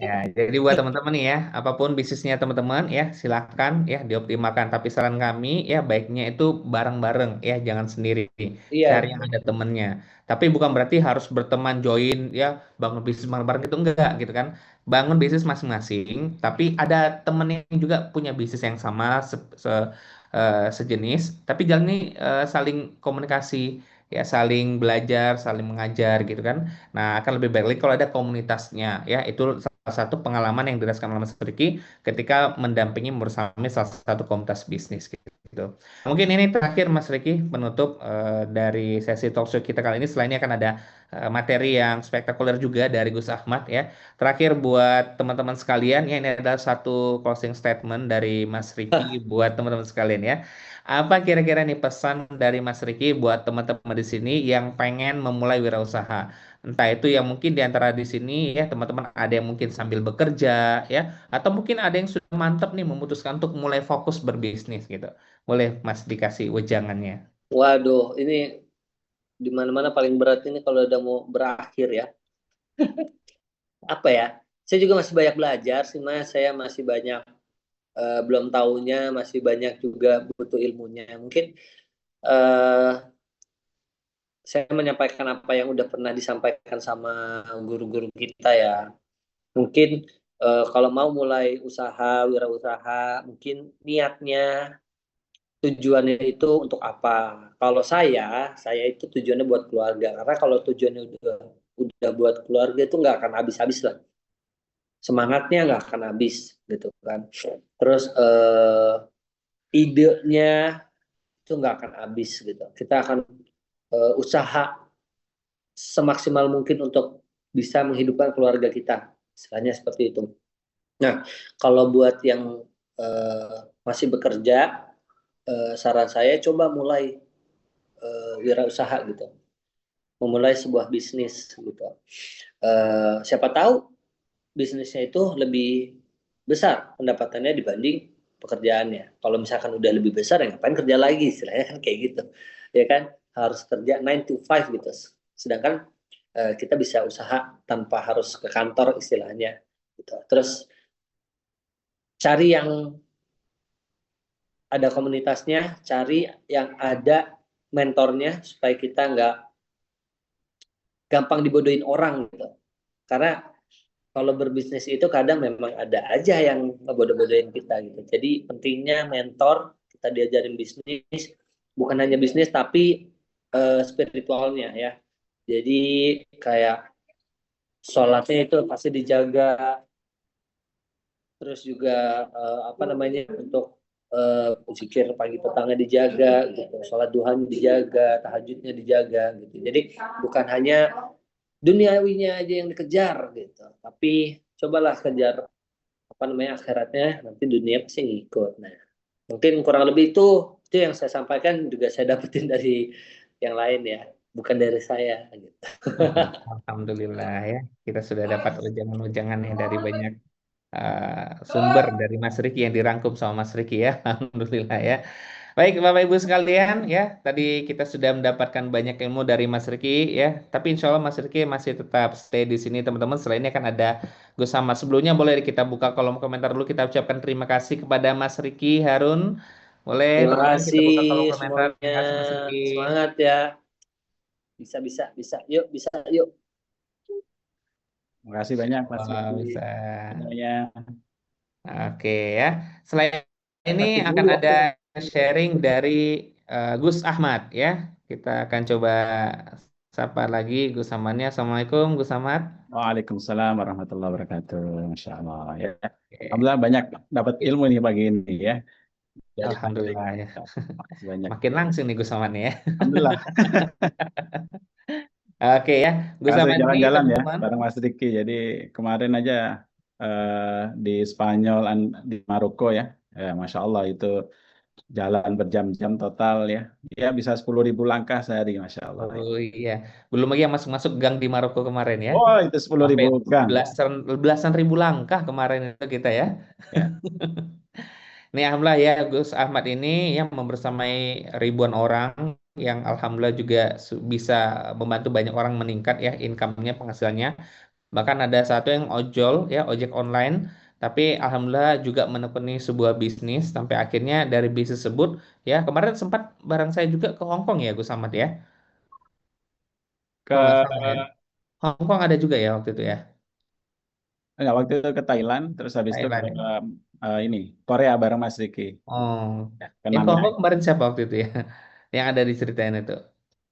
Ya, jadi buat teman-teman nih ya, apapun bisnisnya teman-teman ya, silahkan ya dioptimalkan. Tapi saran kami ya baiknya itu bareng-bareng ya, jangan sendiri. Cari Iya, yang ada temennya. Tapi bukan berarti harus berteman join ya, bangun bisnis bareng-bareng itu enggak gitu kan. Bangun bisnis masing-masing, tapi ada temen yang juga punya bisnis yang sama sejenis, tapi jalani saling komunikasi ya, saling belajar, saling mengajar gitu kan. Nah, akan lebih baik lagi kalau ada komunitasnya ya. Itu salah satu pengalaman yang dirasakan oleh Mas Riki ketika mendampingi bersama salah satu komunitas bisnis gitu. Mungkin ini terakhir Mas Riki penutup dari sesi talkshow kita kali ini. Selain ini akan ada materi yang spektakuler juga dari Gus Ahmad ya. Terakhir buat teman-teman sekalian ya, ini adalah satu closing statement dari Mas Riki buat teman-teman sekalian ya. Apa kira-kira nih pesan dari Mas Riki buat teman-teman di sini yang pengen memulai wirausaha? Entah itu yang mungkin di antara di sini ya teman-teman ada yang mungkin sambil bekerja ya, atau mungkin ada yang sudah mantap nih memutuskan untuk mulai fokus berbisnis gitu. Boleh Mas dikasih wejangannya. waduh, ini di mana-mana paling berat ini kalau udah mau berakhir ya. Apa ya? Saya juga masih banyak belajar sih Mas. Saya masih banyak belum tahunya, masih banyak juga butuh ilmunya. Mungkin eh, saya menyampaikan apa yang udah pernah disampaikan sama guru-guru kita ya. Mungkin kalau mau mulai usaha, wirausaha, mungkin niatnya, tujuannya itu untuk apa? Kalau saya itu tujuannya buat keluarga. Karena kalau tujuannya udah buat keluarga itu nggak akan habis-habis lah. Semangatnya nggak akan habis gitu kan. Terus idenya itu nggak akan habis gitu. Kita akan usaha semaksimal mungkin untuk bisa menghidupkan keluarga kita. Istilahnya seperti itu. Nah, kalau buat yang masih bekerja, saran saya coba mulai wirausaha gitu, memulai sebuah bisnis gitu. Siapa tahu bisnisnya itu lebih besar pendapatannya dibanding pekerjaannya. Kalau misalkan udah lebih besar, ya ngapain kerja lagi, istilahnya kan kayak gitu, ya kan harus kerja 9 to 5 gitu. Sedangkan kita bisa usaha tanpa harus ke kantor istilahnya. Gitu. Terus cari yang ada komunitasnya, cari yang ada mentornya supaya kita nggak gampang dibodohin orang gitu. Karena kalau berbisnis itu kadang memang ada aja yang ngebodoh-bodohin kita gitu. Jadi pentingnya mentor, kita diajarin bisnis, bukan hanya bisnis tapi spiritualnya ya. Jadi kayak sholatnya itu pasti dijaga, terus juga apa namanya untuk zikir pagi petangnya dijaga gitu, sholat duhanya dijaga, tahajudnya dijaga gitu. Jadi bukan hanya duniawinya aja yang dikejar gitu, tapi cobalah kejar apa namanya akhiratnya, nanti dunia pasti ngikut. Nah, mungkin kurang lebih itu yang saya sampaikan, juga saya dapetin dari yang lain ya, bukan dari saya gitu. Alhamdulillah ya, kita sudah dapat wejangan-wejangan nih dari banyak sumber dari Mas Riki yang dirangkum sama Mas Riki ya. Alhamdulillah ya. Baik Bapak Ibu sekalian ya, tadi kita sudah mendapatkan banyak ilmu dari Mas Riki ya. Tapi insya Allah Mas Riki masih tetap stay di sini teman-teman. Selain ini akan ada Gus Ahmad. Sebelumnya boleh kita buka kolom komentar dulu. Kita ucapkan terima kasih kepada Mas Riki Harun. Boleh Terima teman-teman kita kasih buka kolom komentar. semuanya, Terima kasih Mas Riki. semangat ya, bisa bisa bisa, yuk bisa yuk. Terima kasih banyak Mas Wah, Vicky bisa. semuanya. Oke ya. Selain ini Mati akan dulu ada aku. sharing dari Gus Ahmad ya. Kita akan coba sapa lagi Gus Ahmadnya. Assalamualaikum Gus Ahmad. Waalaikumsalam warahmatullahi wabarakatuh. Masya Allah ya. Oke. Alhamdulillah banyak dapat ilmu nih pagi ini ya dari Mas Alhamdulillah Vicky. ya. Terima kasih banyak. Makin langsung nih Gus Ahmadnya ya. Alhamdulillah. Oke ya. Gus Karena saya Ahmad ini jalan-jalan ya teman-teman. bareng Mas Vicky. Jadi kemarin aja di Spanyol, di Maroko ya. Ya, Masya Allah itu jalan berjam-jam total ya. Ya bisa 10.000 langkah sehari, Masya Allah. Oh iya, belum lagi yang masuk-masuk gang di Maroko kemarin ya. Oh, itu 10.000 Sampai gang. belasan belasan ribu langkah kemarin itu kita ya. Ya. Ini alhamdulillah ya Gus Ahmad ini yang membersamai ribuan orang yang alhamdulillah juga bisa membantu banyak orang meningkat ya income-nya, penghasilannya. Bahkan ada satu yang ojol ya, ojek online, tapi alhamdulillah juga menekuni sebuah bisnis sampai akhirnya dari bisnis tersebut ya kemarin sempat barang saya juga ke Hong Kong ya Gus Ahmad ya. Kalau nggak Ke salah ya. Hong Kong ada juga ya waktu itu ya. enggak, waktu itu ke Thailand, terus habis itu ke Thailand ya. ini Korea bareng Mas Riki. Oh, Ya, ke yang ke Hong Namyang. Kong kemarin siapa waktu itu ya? Yang ada diceritain itu.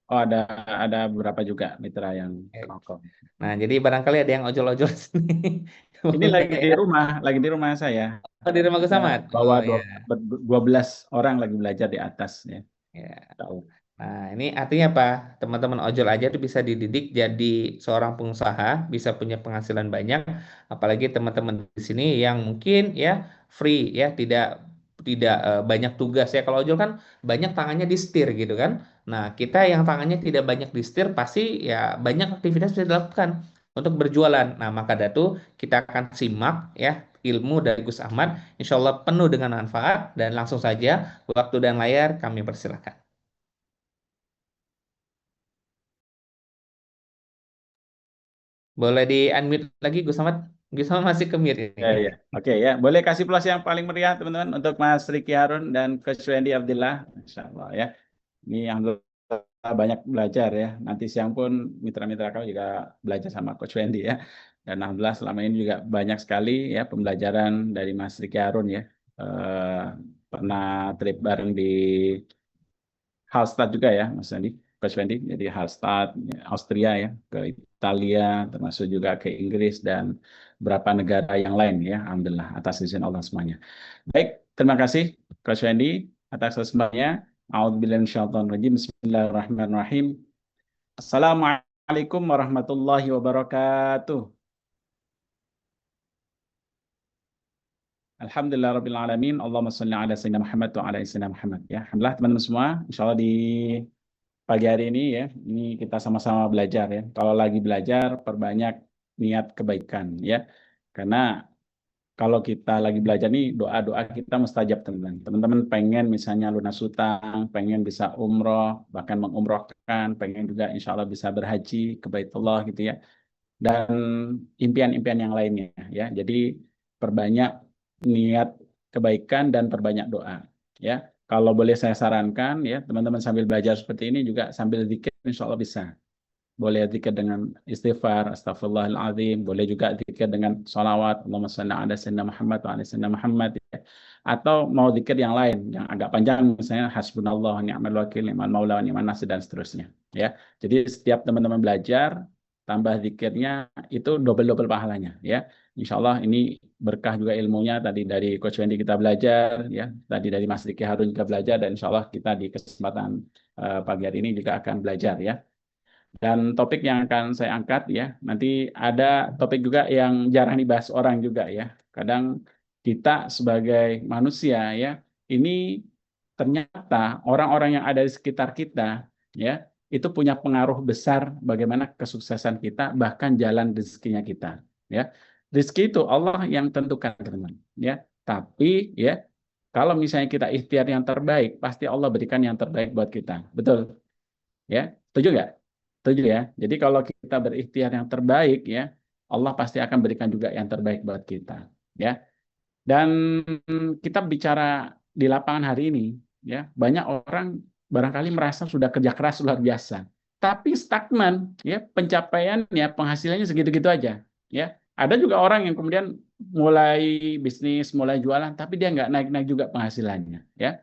Oh, ada beberapa juga mitra yang ke Hong Kong. Nah, jadi barangkali ada yang ojol-ojol sini. Ini Boleh ya. lagi di rumah saya. Oh, di rumah Gus Ya, Ahmad. bawa Oh ya. 12 orang lagi belajar di atas ya. Ya. Tahu. Nah, ini artinya apa? Teman-teman ojol aja tuh bisa dididik jadi seorang pengusaha, bisa punya penghasilan banyak. Apalagi teman-teman di sini yang mungkin ya free ya, tidak tidak banyak tugas ya. Kalau ojol kan banyak tangannya di setir gitu kan. Nah, kita yang tangannya tidak banyak di setir pasti ya banyak aktivitas bisa dilakukan untuk berjualan. Nah, maka dari itu kita akan simak ya ilmu dari Gus Ahmad, insya Allah penuh dengan manfaat dan langsung saja waktu dan layar kami persilakan. Boleh di unmute lagi Gus Samad? Gus Samad masih ke mute ini. Ya, ya. Oke ya, boleh kasih plus yang paling meriah teman-teman untuk Mas Riki Harun dan Coach Wendy Abdillah. Insya Allah ya. Ini yang banyak belajar ya. Nanti siang pun mitra-mitra kau juga belajar sama Coach Wendy ya. Dan alhamdulillah selama ini juga banyak sekali ya pembelajaran dari Mas Riki Harun ya. Eh, Pernah trip bareng di Hallstatt juga ya, Mas Wendy, Coach Wendy. Jadi Hallstatt, ya, Austria ya, ke Italia, termasuk juga ke Inggris dan beberapa negara yang lain ya. Alhamdulillah atas izin Allah semuanya. Baik, terima kasih Coach Wendy atas semuanya. A'udzubillahi minasyaitonir rajim. Bismillahirrahmanirrahim. Assalamualaikum warahmatullahi wabarakatuh. Alhamdulillah Rabbil Alamin. Allahumma salli ala Sayyidina Muhammad wa ala Sayyidina Muhammad. Ya, alhamdulillah teman-teman semua. Insya Allah di pagi hari ini ya, ini kita sama-sama belajar ya. Kalau lagi belajar, perbanyak niat kebaikan ya. Karena kalau kita lagi belajar nih, doa-doa kita mustajab teman-teman. Teman-teman pengen misalnya lunas hutang, pengen bisa umroh, bahkan mengumrohkan, pengen juga insya Allah bisa berhaji ke Baitullah gitu ya. Dan impian-impian yang lainnya ya. Jadi perbanyak niat kebaikan dan perbanyak doa ya. Kalau boleh saya sarankan ya, teman-teman sambil belajar seperti ini juga sambil zikir insya Allah bisa. Boleh zikir dengan istighfar, astagfirullahaladzim. Boleh juga zikir dengan sholawat, Allahumma shalli ala sayyidina Muhammad wa ala sayyidina Muhammad. Ya. Atau mau zikir yang lain, yang agak panjang, misalnya hasbunallah, ni'mal wakil, ni'mal maula, ni'mal nasir, dan seterusnya. Ya. Jadi setiap teman-teman belajar, tambah zikirnya, itu double-double pahalanya. Ya. Insya Allah ini berkah juga ilmunya. Tadi dari Coach Wendy kita belajar, ya. Tadi dari Mas Riki Harun juga belajar, dan insya Allah kita di kesempatan pagi hari ini juga akan belajar ya. Dan topik yang akan saya angkat ya, nanti ada topik juga yang jarang dibahas orang juga ya. Kadang kita sebagai manusia ya, ini ternyata orang-orang yang ada di sekitar kita ya, itu punya pengaruh besar bagaimana kesuksesan kita, bahkan jalan rezekinya kita ya. Rezeki itu Allah yang tentukan teman-teman ya. Tapi ya, kalau misalnya kita ikhtiar yang terbaik, pasti Allah berikan yang terbaik buat kita. Betul ya? Setuju nggak? Setuju ya. Jadi kalau kita berikhtiar yang terbaik ya, Allah pasti akan berikan juga yang terbaik buat kita. Ya. Dan kita bicara di lapangan hari ini, ya banyak orang barangkali merasa sudah kerja keras luar biasa, tapi stagnan, ya pencapaiannya, penghasilannya segitu-gitu aja. Ya. Ada juga orang yang kemudian mulai bisnis, mulai jualan, tapi dia nggak naik-naik juga penghasilannya. Ya.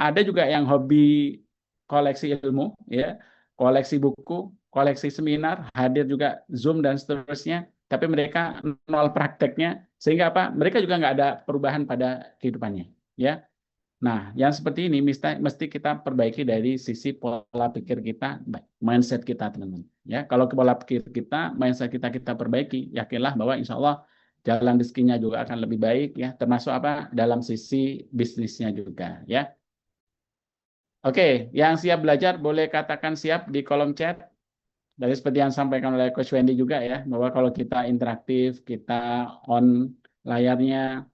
Ada juga yang hobi koleksi ilmu, ya, koleksi buku, koleksi seminar, hadir juga Zoom dan seterusnya, tapi mereka nol prakteknya, sehingga apa? Mereka juga nggak ada perubahan pada kehidupannya, ya. Nah, yang seperti ini mesti kita perbaiki dari sisi pola pikir kita, mindset kita, teman-teman. Ya, kalau pola pikir kita, mindset kita perbaiki, yakinlah bahwa insya Allah jalan rezekinya juga akan lebih baik, ya. Termasuk apa? Dalam sisi bisnisnya juga, ya. Oke, yang siap belajar boleh katakan siap di kolom chat. Dari seperti yang disampaikan oleh Coach Wendy juga ya, bahwa kalau kita interaktif, kita on layarnya,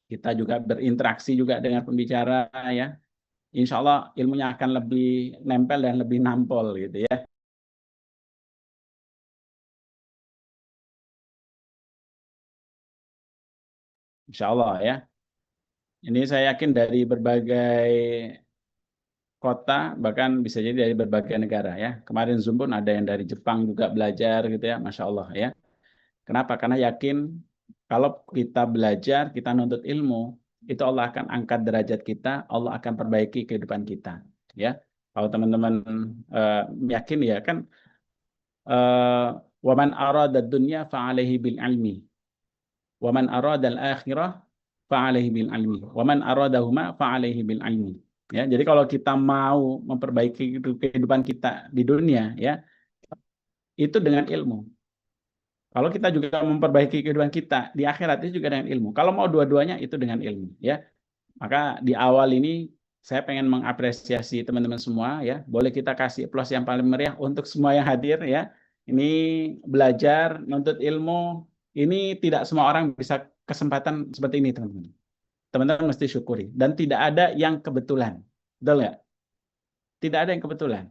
kita juga berinteraksi juga dengan pembicara ya, insya Allah ilmunya akan lebih nempel dan lebih nampol gitu ya. Insya Allah ya. Ini saya yakin dari berbagai kota, bahkan bisa jadi dari berbagai negara ya. Kemarin Zoom pun ada yang dari Jepang juga belajar gitu ya, Masya Allah ya. Kenapa? Karena yakin kalau kita belajar, kita nuntut ilmu, itu Allah akan angkat derajat kita, Allah akan perbaiki kehidupan kita. Ya, kalau teman-teman eh, yakin ya kan, waman arada dunya fa'alaihi bil ilmi, waman arada al akhirah fa'alaihi bil ilmi, waman aradahuma fa'alaihi bil ilmi. Ya, jadi kalau kita mau memperbaiki kehidupan kita di dunia, ya itu dengan ilmu. Kalau kita juga memperbaiki kehidupan kita di akhirat itu juga dengan ilmu. Kalau mau dua-duanya itu dengan ilmu, ya. Maka di awal ini saya pengen mengapresiasi teman-teman semua, ya. Boleh kita kasih aplaus yang paling meriah untuk semua yang hadir, ya. Ini belajar, nuntut ilmu. Ini tidak semua orang bisa kesempatan seperti ini, teman-teman. Teman-teman mesti syukuri. Dan tidak ada yang kebetulan, betul nggak? Tidak ada yang kebetulan.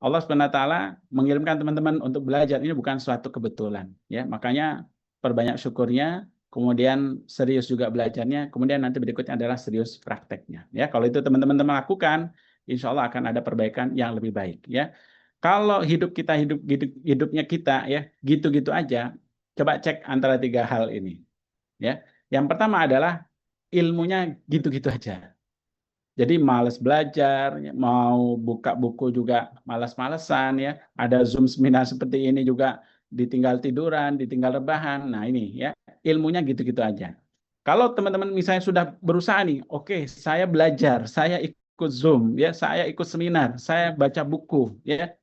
Allah SWT mengirimkan teman-teman untuk belajar ini bukan suatu kebetulan, ya. Makanya perbanyak syukurnya, kemudian serius juga belajarnya, kemudian nanti berikutnya adalah serius prakteknya, ya. Kalau itu teman-teman lakukan, insya Allah akan ada perbaikan yang lebih baik, ya. Kalau hidupnya kita ya gitu-gitu aja, coba cek antara tiga hal ini, ya. Yang pertama adalah ilmunya gitu-gitu aja. Jadi males belajar, mau buka buku juga malas-malesan ya. Ada Zoom seminar seperti ini juga ditinggal tiduran, ditinggal rebahan. Nah ini ya, ilmunya gitu-gitu aja. Kalau teman-teman misalnya sudah berusaha nih, oke, saya belajar, saya ikut Zoom, ya, saya ikut seminar, saya baca buku, ya,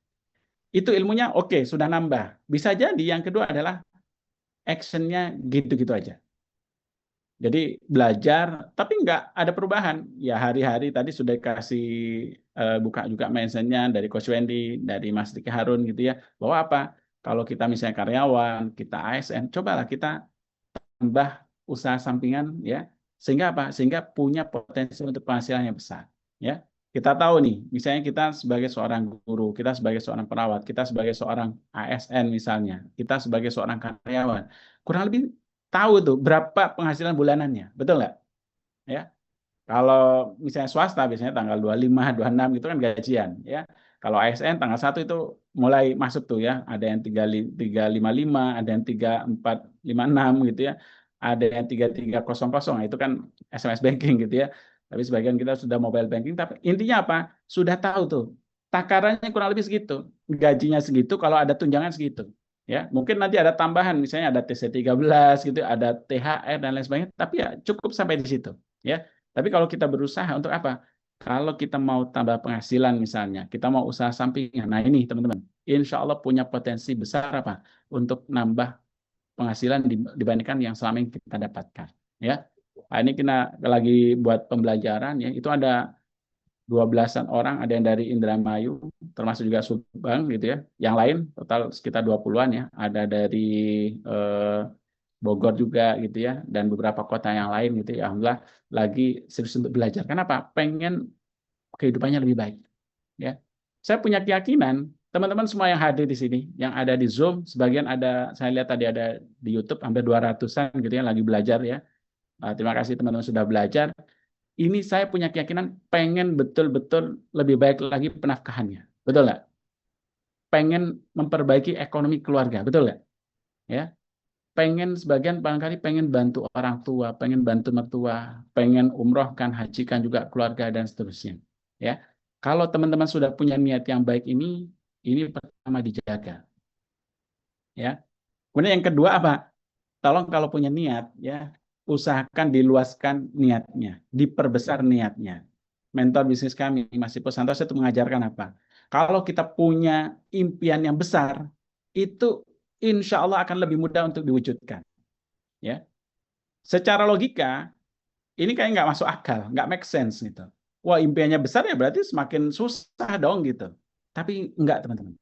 itu ilmunya oke, sudah nambah. Bisa jadi yang kedua adalah actionnya gitu-gitu aja. Jadi belajar, tapi nggak ada perubahan. Ya hari-hari tadi sudah kasih buka juga mentionnya dari Coach Wendy, dari Mas Diki Harun gitu ya. Bahwa apa? Kalau kita misalnya karyawan, kita ASN, cobalah kita tambah usaha sampingan ya. Sehingga apa? Sehingga punya potensi untuk penghasilan yang besar. Ya. Kita tahu nih, misalnya kita sebagai seorang guru, kita sebagai seorang perawat, kita sebagai seorang ASN misalnya, kita sebagai seorang karyawan, kurang lebih tahu tuh berapa penghasilan bulanannya, betul nggak? Ya, kalau misalnya swasta biasanya tanggal 25, 26 itu kan gajian, ya. Kalau ASN tanggal 1 itu mulai masuk tuh ya, ada yang 355, ada yang 3456 gitu ya. Ada yang 3300, itu kan SMS banking gitu ya. Tapi sebagian kita sudah mobile banking, tapi intinya apa? Sudah tahu tuh. Takarannya kurang lebih segitu. Gajinya segitu, kalau ada tunjangan segitu. Ya, mungkin nanti ada tambahan, misalnya ada TC13 gitu, ada THR dan lain sebagainya, tapi ya cukup sampai di situ, ya. Tapi kalau kita berusaha untuk apa? Kalau kita mau tambah penghasilan misalnya, kita mau usaha sampingan. Nah ini teman-teman, insya Allah punya potensi besar apa? Untuk nambah penghasilan dibandingkan yang selama ini kita dapatkan. Ya, nah, ini kita lagi buat pembelajaran ya. Itu ada 12-an orang, ada yang dari Indramayu, termasuk juga Subang gitu ya. Yang lain total sekitar 20-an ya. Ada dari eh, Bogor juga gitu ya, dan beberapa kota yang lain gitu ya. Alhamdulillah lagi serius untuk belajar. Kenapa? Pengen kehidupannya lebih baik. Ya, saya punya keyakinan teman-teman semua yang hadir di sini, yang ada di Zoom, sebagian ada, saya lihat tadi ada di YouTube hampir 200-an gitu ya, lagi belajar ya. Terima kasih teman-teman sudah belajar. Ini saya punya keyakinan pengen betul-betul lebih baik lagi penafkahannya. Betul nggak? Pengen memperbaiki ekonomi keluarga. Betul nggak? Ya, pengen sebagian barangkali pengen bantu orang tua, pengen bantu mertua, pengen umrohkan, hajikan juga keluarga dan seterusnya. Ya, kalau teman-teman sudah punya niat yang baik ini pertama dijaga. Ya, kemudian yang kedua apa? Tolong kalau punya niat, ya usahakan diluaskan niatnya, diperbesar niatnya. Mentor bisnis kami, Mas Ipo Santoso itu mengajarkan apa? Kalau kita punya impian yang besar, itu insya Allah akan lebih mudah untuk diwujudkan. Ya, secara logika ini kayak nggak masuk akal, nggak make sense gitu. wah impiannya besar ya berarti semakin susah dong gitu. Tapi enggak teman-teman.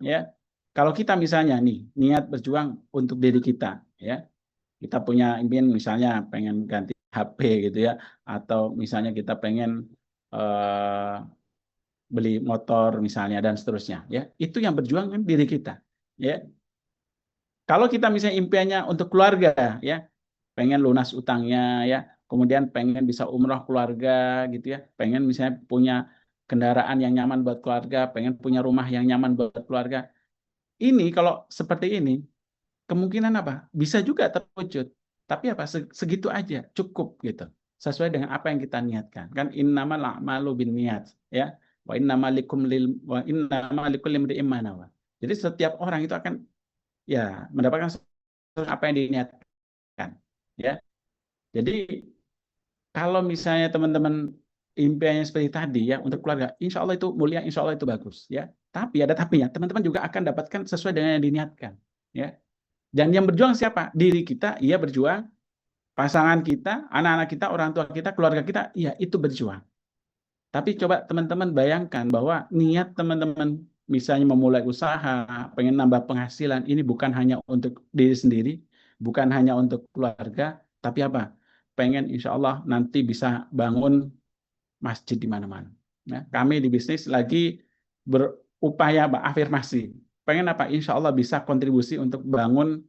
Ya, kalau kita misalnya nih niat berjuang untuk diri kita, ya kita punya impian misalnya pengen ganti HP gitu ya, atau misalnya kita pengen beli motor misalnya dan seterusnya, ya itu yang berjuang kan diri kita, ya. Kalau kita misalnya impiannya untuk keluarga, ya pengen lunas utangnya, ya kemudian pengen bisa umroh keluarga gitu ya, pengen misalnya punya kendaraan yang nyaman buat keluarga, pengen punya rumah yang nyaman buat keluarga. Ini kalau seperti ini kemungkinan apa? Bisa juga terwujud. Tapi apa? Segitu aja, cukup gitu. Sesuai dengan apa yang kita niatkan. Kan innamal a'malu binniyat, ya. Wa innamal likulli imri'in ma nawa. Jadi setiap orang itu akan ya mendapatkan apa yang diniatkan, ya. Jadi kalau misalnya teman-teman impiannya seperti tadi ya untuk keluarga, insya Allah itu mulia, insya Allah itu bagus, ya. Tapi ada tapinya, teman-teman juga akan dapatkan sesuai dengan yang diniatkan, ya. Dan yang berjuang siapa? Diri kita, iya berjuang. Pasangan kita, anak-anak kita, orang tua kita, keluarga kita, iya itu berjuang. Tapi coba teman-teman bayangkan bahwa niat teman-teman misalnya memulai usaha, pengen nambah penghasilan, ini bukan hanya untuk diri sendiri, bukan hanya untuk keluarga, tapi apa? Pengen insya Allah nanti bisa bangun masjid di mana-mana. Nah, kami di bisnis lagi berupaya afirmasi. Pengen apa? Insya Allah bisa kontribusi untuk bangun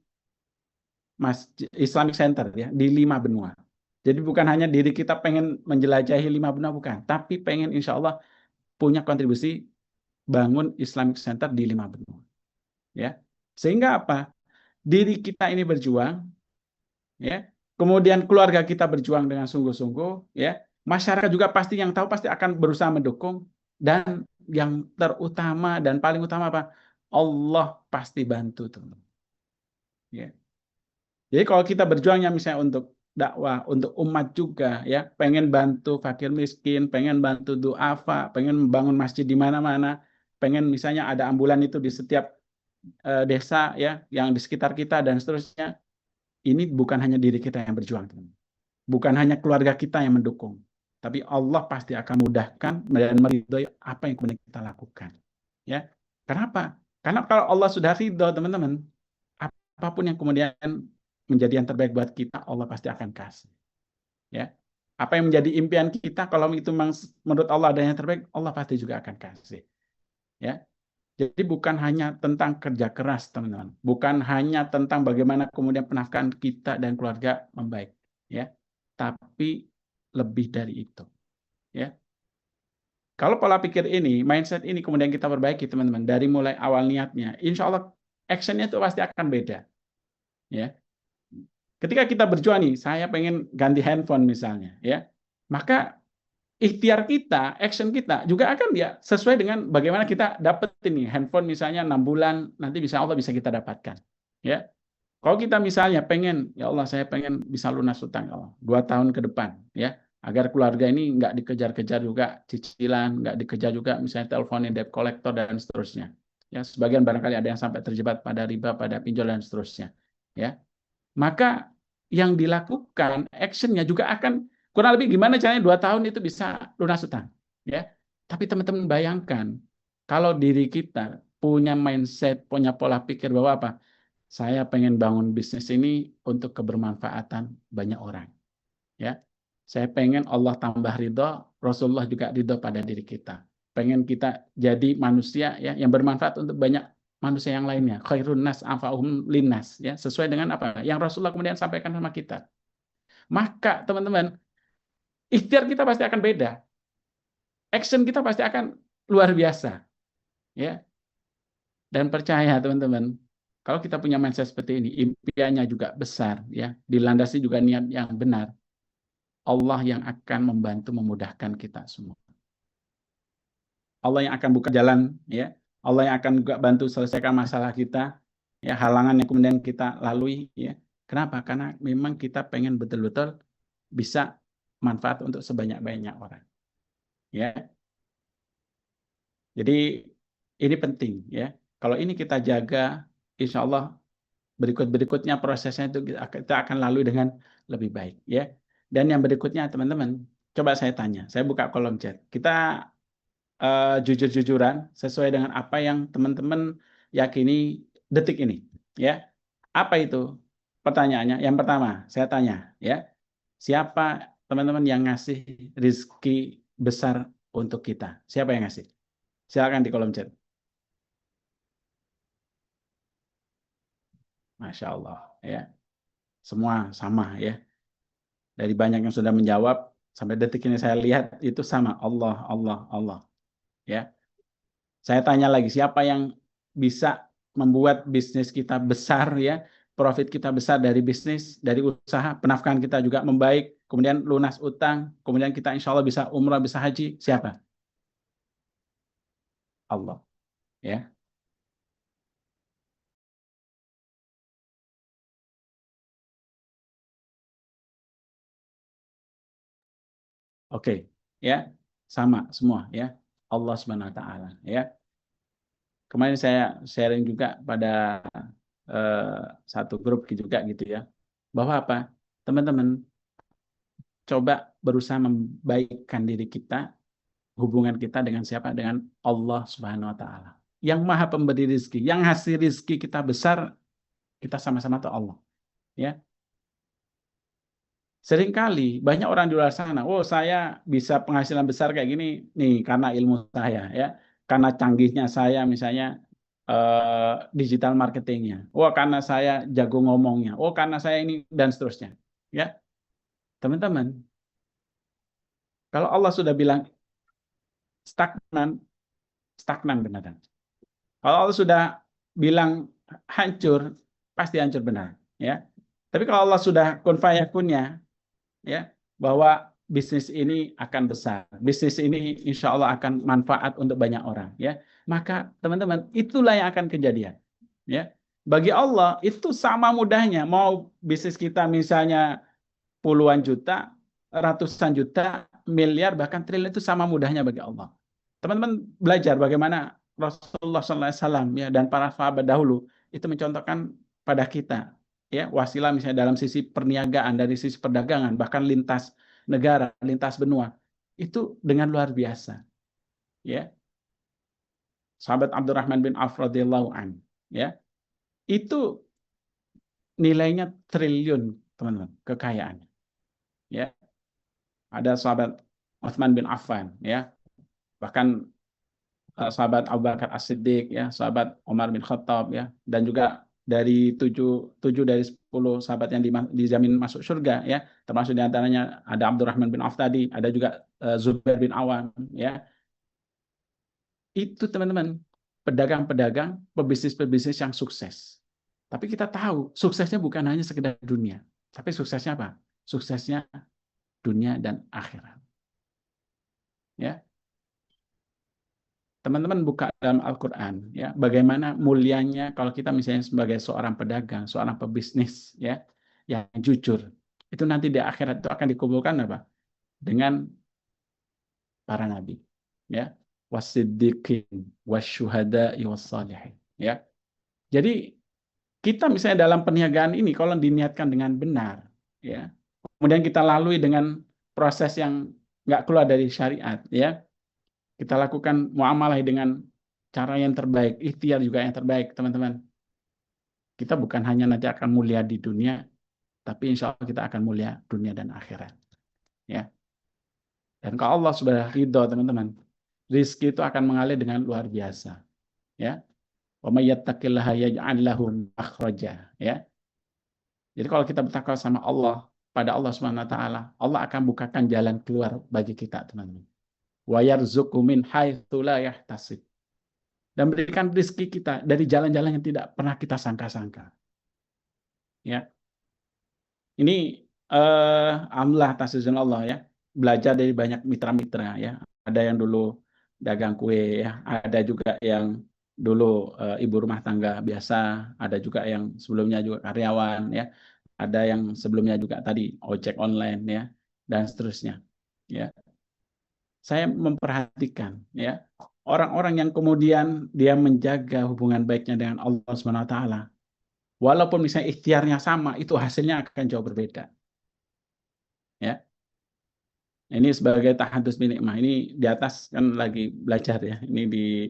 Masjid Islamic Center ya di 5 benua. Jadi bukan hanya diri kita pengen menjelajahi 5 benua bukan, tapi pengen insya Allah punya kontribusi bangun Islamic Center di 5 benua. Ya, sehingga apa? Diri kita ini berjuang, ya. Kemudian keluarga kita berjuang dengan sungguh-sungguh, ya. Masyarakat juga pasti yang tahu pasti akan berusaha mendukung dan yang terutama dan paling utama apa? Allah pasti bantu, teman-teman. Ya. Jadi kalau kita berjuangnya misalnya untuk dakwah, untuk umat juga, ya, pengen bantu fakir miskin, pengen bantu duafa, pengen membangun masjid di mana-mana, pengen misalnya ada ambulan itu di setiap desa, ya, yang di sekitar kita dan seterusnya. Ini bukan hanya diri kita yang berjuang, teman. Bukan hanya keluarga kita yang mendukung, tapi Allah pasti akan mudahkan dan meridhoi apa yang kemudian kita lakukan. Ya, kenapa? Karena kalau Allah sudah ridho, teman-teman, apapun yang kemudian menjadi yang terbaik buat kita, Allah pasti akan kasih. Ya, apa yang menjadi impian kita, kalau itu memang menurut Allah ada yang terbaik, Allah pasti juga akan kasih. Ya, jadi bukan hanya tentang kerja keras, teman-teman. Bukan hanya tentang bagaimana kemudian penafkahan kita dan keluarga membaik, ya. Tapi lebih dari itu, ya. Kalau pola pikir ini, mindset ini kemudian kita perbaiki, teman-teman, dari mulai awal niatnya, insya Allah actionnya itu pasti akan beda, ya. Ketika kita berjuang nih, saya pengen ganti handphone misalnya, ya, maka ikhtiar kita, action kita juga akan ya sesuai dengan bagaimana kita dapat ini handphone misalnya 6 bulan nanti bisa Allah bisa kita dapatkan, ya. Kalau kita misalnya pengen, ya Allah saya pengen bisa lunas utang ya Allah 2 tahun ke depan, ya, agar keluarga ini nggak dikejar-kejar juga cicilan, nggak dikejar juga misalnya teleponin debt collector dan seterusnya. Ya, sebagian barangkali ada yang sampai terjebak pada riba, pada pinjol dan seterusnya, ya. Maka yang dilakukan actionnya juga akan kurang lebih gimana caranya 2 tahun itu bisa lunas utang, ya. Tapi teman-teman bayangkan kalau diri kita punya mindset, punya pola pikir bahwa apa? Saya pengen bangun bisnis ini untuk kebermanfaatan banyak orang, ya. Saya pengen Allah tambah ridho, Rasulullah juga ridho pada diri kita. Pengen kita jadi manusia ya yang bermanfaat untuk banyak manusia yang lainnya. Khairun nas anfa'uhum linnas, ya, sesuai dengan apa yang Rasulullah kemudian sampaikan sama kita. Maka teman-teman, ikhtiar kita pasti akan beda. Action kita pasti akan luar biasa, ya. Dan percaya teman-teman, kalau kita punya mindset seperti ini, impiannya juga besar, ya, dilandasi juga niat yang benar, Allah yang akan membantu memudahkan kita semua. Allah yang akan buka jalan, ya. Allah yang akan juga bantu selesaikan masalah kita, ya, halangan yang kemudian kita lalui, ya. Kenapa? Karena memang kita pengen betul-betul bisa manfaat untuk sebanyak-banyak orang, ya. Jadi ini penting, ya. Kalau ini kita jaga, insya Allah berikut-berikutnya prosesnya itu kita akan lalui dengan lebih baik, ya. Dan yang berikutnya teman-teman, Coba saya tanya, saya buka kolom chat. Kita jujur-jujuran sesuai dengan apa yang teman-teman yakini detik ini, ya. Apa itu? Pertanyaannya, yang pertama, saya tanya, ya. Siapa teman-teman yang ngasih rizki besar untuk kita? Siapa yang ngasih? Silakan di kolom chat. Masya Allah, ya. Semua sama, ya. Dari banyak yang sudah menjawab, sampai detik ini saya lihat itu sama. Allah, Allah, Allah. Ya. Saya tanya lagi, siapa yang bisa membuat bisnis kita besar, ya, profit kita besar dari bisnis, dari usaha, penafkahan kita juga membaik, kemudian lunas utang, kemudian kita insya Allah bisa umrah, bisa haji. Siapa? Allah. Ya. Oke, ya, sama semua, ya. Allah Subhanahu Wa Taala, ya. Kemarin saya sharing juga pada satu grup juga gitu, ya, bahwa apa, teman-teman coba berusaha membaikkan diri kita, hubungan kita dengan siapa? Dengan Allah Subhanahu Wa Taala, yang Maha Pemberi rizki, yang hasil rizki kita besar, kita sama-sama tahu Allah, ya. Seringkali banyak orang di luar sana, oh saya bisa penghasilan besar kayak gini nih karena ilmu saya, ya, karena canggihnya saya misalnya digital marketingnya, oh karena saya jago ngomongnya, oh karena saya ini dan seterusnya, ya. Teman-teman, kalau Allah sudah bilang stagnan, stagnan beneran. Kalau Allah sudah bilang hancur, pasti hancur benar, ya. Tapi kalau Allah sudah kun fayakunnya, ya, bahwa bisnis ini akan besar, bisnis ini insya Allah akan manfaat untuk banyak orang, ya, maka teman-teman itulah yang akan kejadian, ya. Bagi Allah itu sama mudahnya, mau bisnis kita misalnya puluhan juta, ratusan juta, miliar, bahkan triliun, itu sama mudahnya bagi Allah. Teman-teman belajar bagaimana Rasulullah SAW, ya, dan para sahabat dahulu itu mencontohkan pada kita, ya, wasilah misalnya dalam sisi perniagaan, dari sisi perdagangan, bahkan lintas negara, lintas benua, itu dengan luar biasa, ya. Sahabat Abdurrahman bin Auf radhiyallahu an, ya, itu nilainya triliun, teman-teman, kekayaannya, ya. Ada sahabat Utsman bin Affan, ya, bahkan sahabat Abu Bakar As-Siddiq, ya, sahabat Umar bin Khattab, ya, dan juga dari tujuh dari 10 sahabat yang dijamin masuk surga, ya, termasuk diantaranya ada Abdurrahman bin Auf tadi, ada juga Zubair bin Awam, ya. Itu teman-teman pedagang-pedagang, pebisnis-pebisnis yang sukses. Tapi kita tahu suksesnya bukan hanya sekedar dunia, tapi suksesnya apa? Suksesnya dunia dan akhirat, ya. Teman-teman buka dalam Al-Quran, ya, bagaimana mulianya kalau kita misalnya sebagai seorang pedagang, seorang pebisnis, ya, yang jujur, itu nanti di akhirat itu akan dikumpulkan apa? Dengan para nabi, ya, wasiddiqin, wasyuhada'i wassalihin, ya. Jadi kita misalnya dalam perniagaan ini kalau diniatkan dengan benar, ya, kemudian kita lalui dengan proses yang nggak keluar dari syariat, ya, kita lakukan muamalah dengan cara yang terbaik, ikhtiar juga yang terbaik, teman-teman. Kita bukan hanya nanti akan mulia di dunia, tapi insya Allah kita akan mulia dunia dan akhirat, ya. Dan kalau Allah sudah ridho, teman-teman, rizki itu akan mengalir dengan luar biasa, ya. Wa may yattaqillaha yaj'al lahu makhraja, ya. Jadi kalau kita bertakwa sama Allah, pada Allah Subhanahu wa taala, Allah akan bukakan jalan keluar bagi kita, teman-teman. Wa yarzuqhu min haitsu la yahtasib. Dan berikan rezeki kita dari jalan-jalan yang tidak pernah kita sangka-sangka, ya. Ini alhamdulillah atas izin Allah, ya, belajar dari banyak mitra-mitra, ya. Ada yang dulu dagang kue, ya, ada juga yang dulu ibu rumah tangga biasa, ada juga yang sebelumnya juga karyawan, ya, ada yang sebelumnya juga tadi ojek online, ya, dan seterusnya, ya. Saya memperhatikan, ya, orang-orang yang kemudian dia menjaga hubungan baiknya dengan Allah Subhanahu wa taala. Walaupun misalnya ikhtiarnya sama, itu hasilnya akan jauh berbeda. Ya. Ini sebagai tahadus binikmah. Ini di atas kan lagi belajar ya. Ini di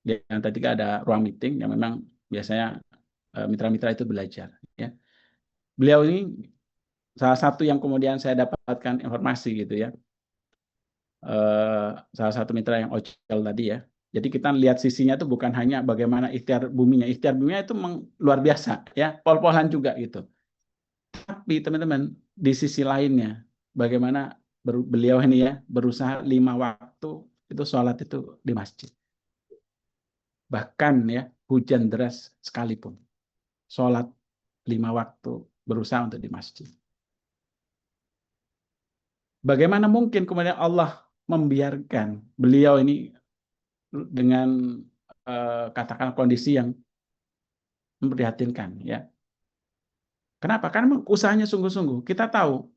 yang tadi kan ada ruang meeting yang memang biasanya mitra-mitra itu belajar. Ya. Beliau ini salah satu yang kemudian saya dapatkan informasi gitu ya. Salah satu mitra yang Ocel tadi ya. Jadi kita lihat sisinya itu bukan hanya bagaimana ikhtiar buminya. Ikhtiar buminya itu luar biasa ya, pol-polan juga gitu. Tapi teman-teman di sisi lainnya bagaimana beliau ini ya berusaha 5 waktu itu sholat itu di masjid. Bahkan ya hujan deras sekalipun sholat 5 waktu berusaha untuk di masjid. Bagaimana mungkin kemudian Allah membiarkan beliau ini dengan katakan kondisi yang memprihatinkan ya. Kenapa? Karena memang usahanya sungguh-sungguh. Kita tahu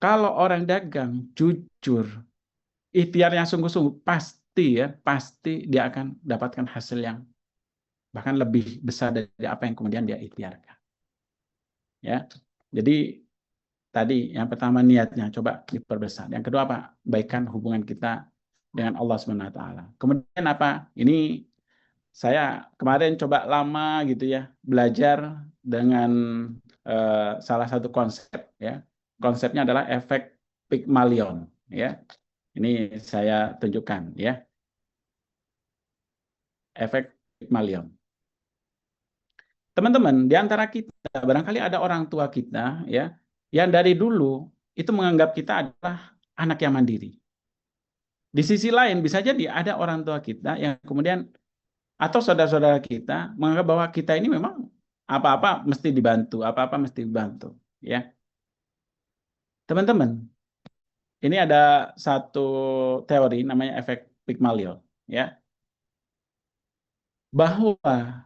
kalau orang dagang jujur, ikhtiarnya sungguh-sungguh pasti dia akan dapatkan hasil yang bahkan lebih besar dari apa yang kemudian dia ikhtiarkan. Ya. Jadi tadi yang pertama niatnya coba diperbesar. Yang kedua apa? Baikkan hubungan kita dengan Allah Subhanahu wa taala. Kemudian apa? Ini saya kemarin coba lama gitu ya belajar dengan salah satu konsep ya. Konsepnya adalah efek Pygmalion ya. Ini saya tunjukkan ya. Efek Pygmalion. Teman-teman, di antara kita barangkali ada orang tua kita ya yang dari dulu itu menganggap kita adalah anak yang mandiri. Di sisi lain bisa jadi ada orang tua kita yang kemudian atau saudara-saudara kita menganggap bahwa kita ini memang apa-apa mesti dibantu, apa-apa mesti dibantu, ya. Teman-teman, ini ada satu teori namanya efek Pygmalion, ya. Bahwa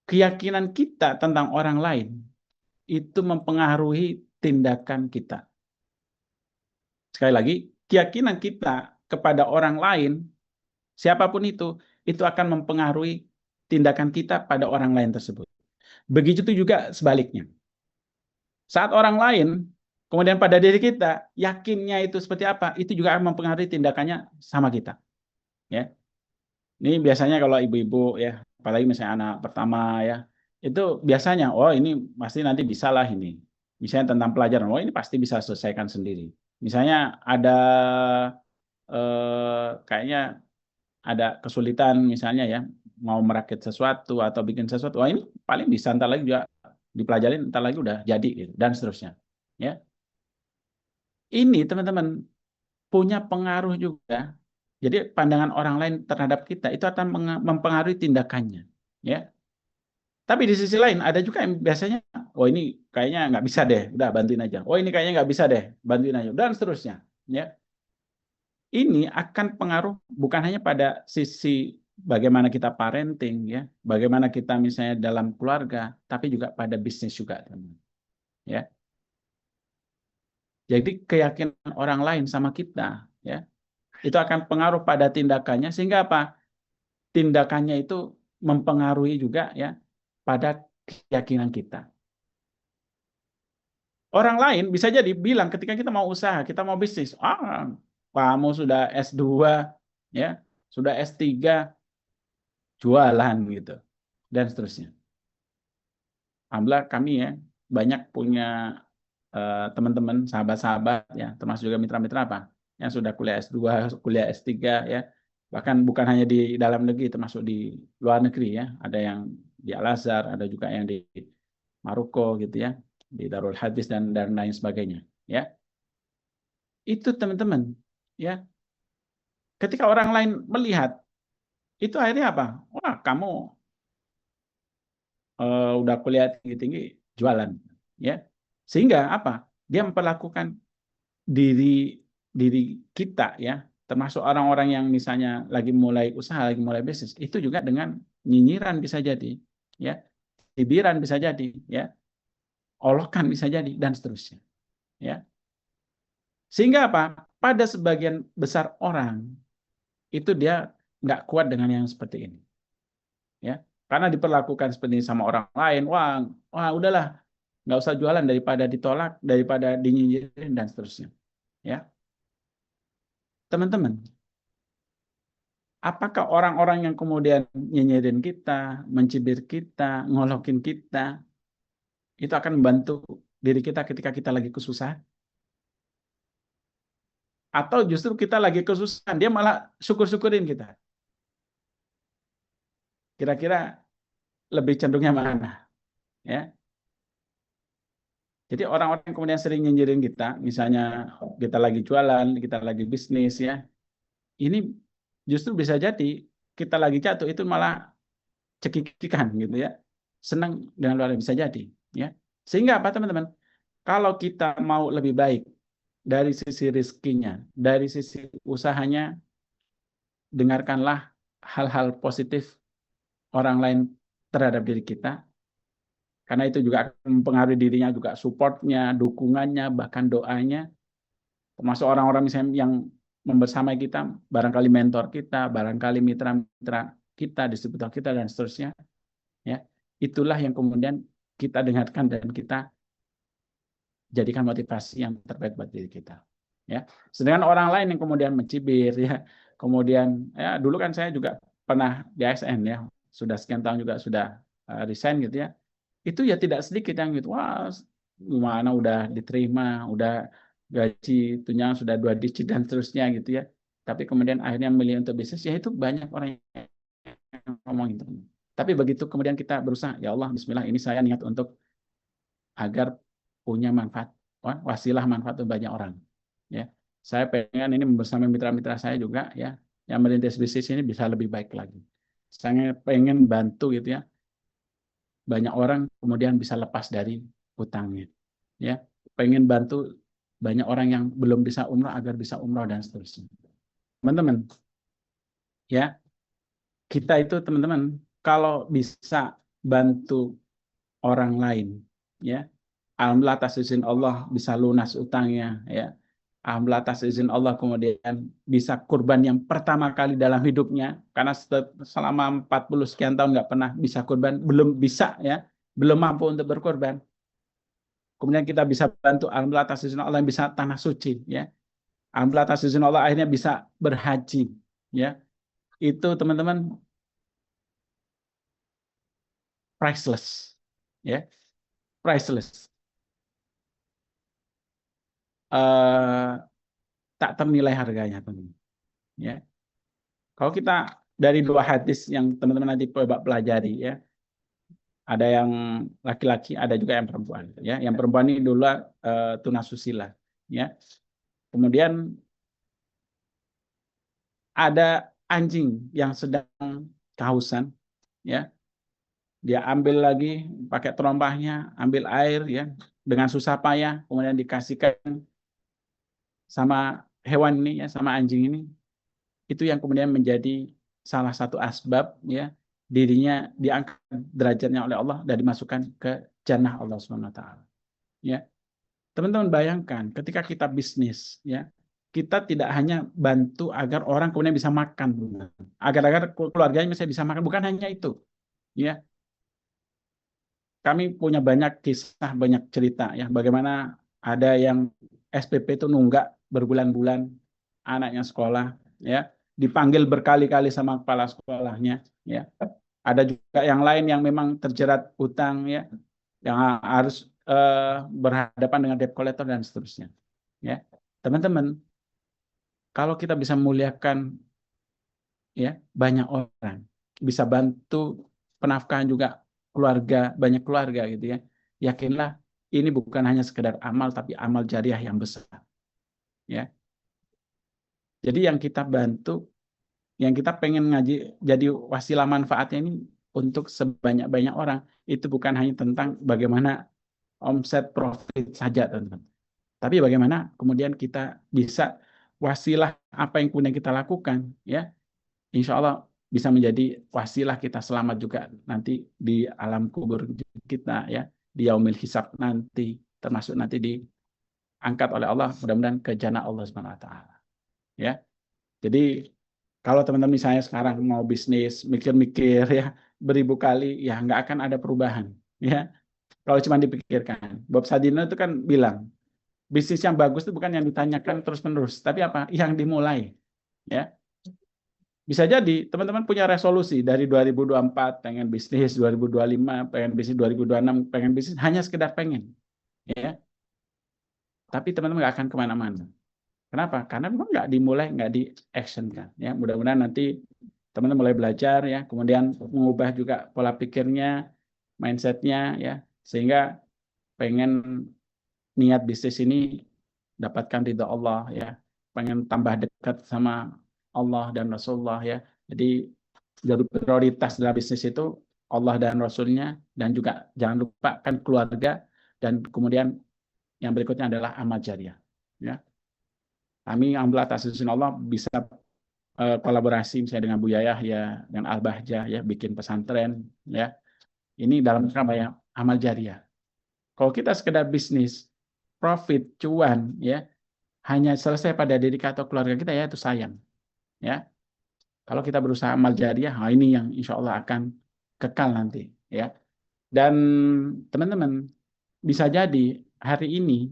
keyakinan kita tentang orang lain itu mempengaruhi tindakan kita. Sekali lagi, keyakinan kita kepada orang lain, siapapun itu akan mempengaruhi tindakan kita pada orang lain tersebut. Begitu juga sebaliknya. Saat orang lain, kemudian pada diri kita, yakinnya itu seperti apa, itu juga akan mempengaruhi tindakannya sama kita. Ya, ini biasanya kalau ibu-ibu ya, apalagi misalnya anak pertama ya, itu biasanya, oh ini pasti nanti bisa lah ini. Misalnya tentang pelajaran, oh ini pasti bisa selesaikan sendiri. Misalnya ada kayaknya ada kesulitan misalnya ya, mau merakit sesuatu atau bikin sesuatu, wah ini paling bisa ntar lagi juga dipelajarin, ntar lagi udah jadi gitu, dan seterusnya. Ya, ini teman-teman punya pengaruh juga. Jadi pandangan orang lain terhadap kita itu akan mempengaruhi tindakannya. Ya, tapi di sisi lain ada juga yang biasanya, oh ini kayaknya nggak bisa deh, udah bantuin aja. Oh ini kayaknya nggak bisa deh, bantuin aja, dan seterusnya. Ya, ini akan pengaruh bukan hanya pada sisi bagaimana kita parenting ya, bagaimana kita misalnya dalam keluarga, tapi juga pada bisnis juga, teman. Ya. Jadi keyakinan orang lain sama kita ya, itu akan pengaruh pada tindakannya sehingga apa? Tindakannya itu mempengaruhi juga ya pada keyakinan kita. Orang lain bisa jadi bilang ketika kita mau usaha, kita mau bisnis, kamu sudah S2 ya, sudah S3 jualan gitu dan seterusnya. Alhamdulillah kami ya banyak punya teman-teman, sahabat-sahabat ya, termasuk juga mitra-mitra apa yang sudah kuliah S2, kuliah S3 ya. Bahkan bukan hanya di dalam negeri, termasuk di luar negeri ya. Ada yang di Al-Azhar, ada juga yang di Maroko gitu ya, di Darul Hadis dan lain sebagainya ya. Itu teman-teman ya. Ketika orang lain melihat itu akhirnya apa? Wah, kamu udah kuliah tinggi-tinggi jualan ya. Sehingga apa? Dia memperlakukan diri kita ya, termasuk orang-orang yang misalnya lagi mulai usaha, lagi mulai bisnis, itu juga dengan nyinyiran bisa jadi ya, cibiran bisa jadi ya, olokan bisa jadi dan seterusnya ya. Sehingga apa? Pada sebagian besar orang itu dia nggak kuat dengan yang seperti ini ya. Karena diperlakukan seperti ini sama orang lain, wah udahlah, nggak usah jualan daripada ditolak, daripada dinyinyirin dan seterusnya. Ya, teman-teman, apakah orang-orang yang kemudian nyinyirin kita, mencibir kita, ngolokin kita, itu akan membantu diri kita ketika kita lagi kesusahan? Atau justru kita lagi kesusahan, dia malah syukur-syukurin kita? Kira-kira lebih cenderungnya mana? Ya. Jadi orang-orang yang kemudian sering nyinyirin kita, misalnya kita lagi jualan, kita lagi bisnis, ya, ini justru bisa jadi kita lagi jatuh itu malah cekikikan gitu ya, senang dengan luar biasa, bisa jadi, ya. Sehingga apa teman-teman? Kalau kita mau lebih baik dari sisi rizkinya, dari sisi usahanya, dengarkanlah hal-hal positif orang lain terhadap diri kita, karena itu juga akan mempengaruhi dirinya, juga supportnya, dukungannya, bahkan doanya, termasuk orang-orang misalnya yang membersamai kita, barangkali mentor kita, barangkali mitra-mitra kita, distributor kita, dan seterusnya, ya. Itulah yang kemudian kita dengarkan dan kita jadikan motivasi yang terbaik buat diri kita, ya. Sedangkan orang lain yang kemudian mencibir, ya, kemudian, ya, dulu kan saya juga pernah di ASN, ya, sudah sekian tahun juga sudah resign gitu ya, itu ya tidak sedikit yang gitu, wah, gimana udah diterima, udah gaji itunya sudah 2 digit dan seterusnya gitu ya, tapi kemudian akhirnya memilih untuk bisnis, ya, itu banyak orang yang ngomong gitu. Tapi begitu kemudian kita berusaha, ya Allah, Bismillah, ini saya niat untuk agar punya manfaat, wasilah manfaat untuk banyak orang, ya. Saya pengen ini bersama mitra-mitra saya juga, ya, yang merintis bisnis ini bisa lebih baik lagi. Saya pengen bantu gitu ya, banyak orang kemudian bisa lepas dari hutangnya, ya. Pengen bantu banyak orang yang belum bisa umrah agar bisa umrah dan seterusnya. Teman-teman, ya, kita itu teman-teman kalau bisa bantu orang lain, ya, alhamdulillah atas izin Allah bisa lunas utangnya, ya. Alhamdulillah atas izin Allah kemudian bisa kurban yang pertama kali dalam hidupnya, karena selama 40 sekian tahun nggak pernah bisa kurban, belum bisa, ya, belum mampu untuk berkorban. Kemudian kita bisa bantu, alhamdulillah atas izin Allah, yang bisa tanah suci, ya. Alhamdulillah atas izin Allah akhirnya bisa berhaji, ya. Itu teman-teman priceless, ya, priceless. Tak ternilai harganya, teman-teman, ya. Kalau kita dari 2 hadis yang teman-teman nanti coba pelajari, ya, ada yang laki-laki, ada juga yang perempuan, ya. Yang perempuan ini dulu tunasusila, ya. Kemudian ada anjing yang sedang kehausan, ya. Dia ambil lagi pakai terompahnya, ambil air, ya, dengan susah payah, kemudian dikasihkan sama hewan ini, ya, sama anjing ini. Itu yang kemudian menjadi salah satu asbab, ya, dirinya diangkat derajatnya oleh Allah dan dimasukkan ke jannah Allah Subhanahu wa taala, ya. Teman-teman bayangkan ketika kita bisnis, ya, kita tidak hanya bantu agar orang kemudian bisa makan, agar keluarganya bisa makan, bukan hanya itu, ya. Kami punya banyak kisah, banyak cerita, ya, bagaimana ada yang SPP itu nunggak berbulan-bulan anaknya sekolah, ya, dipanggil berkali-kali sama kepala sekolahnya, ya. Ada juga yang lain yang memang terjerat utang, ya, yang harus berhadapan dengan debt collector dan seterusnya, ya. Teman-teman, kalau kita bisa memuliakan, ya, banyak orang, bisa bantu penafkahan juga keluarga, banyak keluarga gitu ya, yakinlah ini bukan hanya sekedar amal, tapi amal jariah yang besar, ya. Jadi yang kita bantu, yang kita pengen ngaji jadi wasilah manfaatnya ini untuk sebanyak-banyak orang, itu bukan hanya tentang bagaimana omset profit saja, teman-teman, tapi bagaimana kemudian kita bisa wasilah apa yang kemudian kita lakukan, ya, insya Allah bisa menjadi wasilah kita selamat juga nanti di alam kubur kita, ya, di yaumil hisab nanti, termasuk nanti diangkat oleh Allah mudah-mudahan ke jannah Allah Subhanahu wa taala, ya. Jadi kalau teman-teman misalnya sekarang mau bisnis, mikir-mikir, ya, beribu kali, ya, nggak akan ada perubahan, ya, kalau cuma dipikirkan. Bob Sadino itu kan bilang, bisnis yang bagus itu bukan yang ditanyakan terus-menerus, tapi apa? Yang dimulai. Ya. Bisa jadi teman-teman punya resolusi dari 2024 pengen bisnis, 2025 pengen bisnis, 2026 pengen bisnis, hanya sekedar pengen. Ya. Tapi teman-teman nggak akan kemana-mana. Kenapa? Karena memang nggak dimulai, nggak di-actionkan. Ya. Mudah-mudahan nanti teman-teman mulai belajar, ya, kemudian mengubah juga pola pikirnya, mindsetnya, ya, sehingga pengen niat bisnis ini dapatkan ridha Allah, ya, pengen tambah dekat sama Allah dan Rasulullah, ya. Jadi jadi prioritas dalam bisnis itu Allah dan Rasulnya, dan juga jangan lupakan keluarga, dan kemudian yang berikutnya adalah amal jariah, ya. Kami alhamdulillah atas izin Allah bisa kolaborasi misalnya dengan Bu Yayah, ya, dengan Al Bahjah, ya, bikin pesantren, ya. Ini dalam rangka ya amal jariah. Kalau kita sekedar bisnis, profit, cuan, ya, hanya selesai pada diri kita atau keluarga kita, ya, itu sayang, ya. Kalau kita berusaha amal jariah, nah ini yang insya Allah akan kekal nanti, ya. Dan teman-teman, bisa jadi hari ini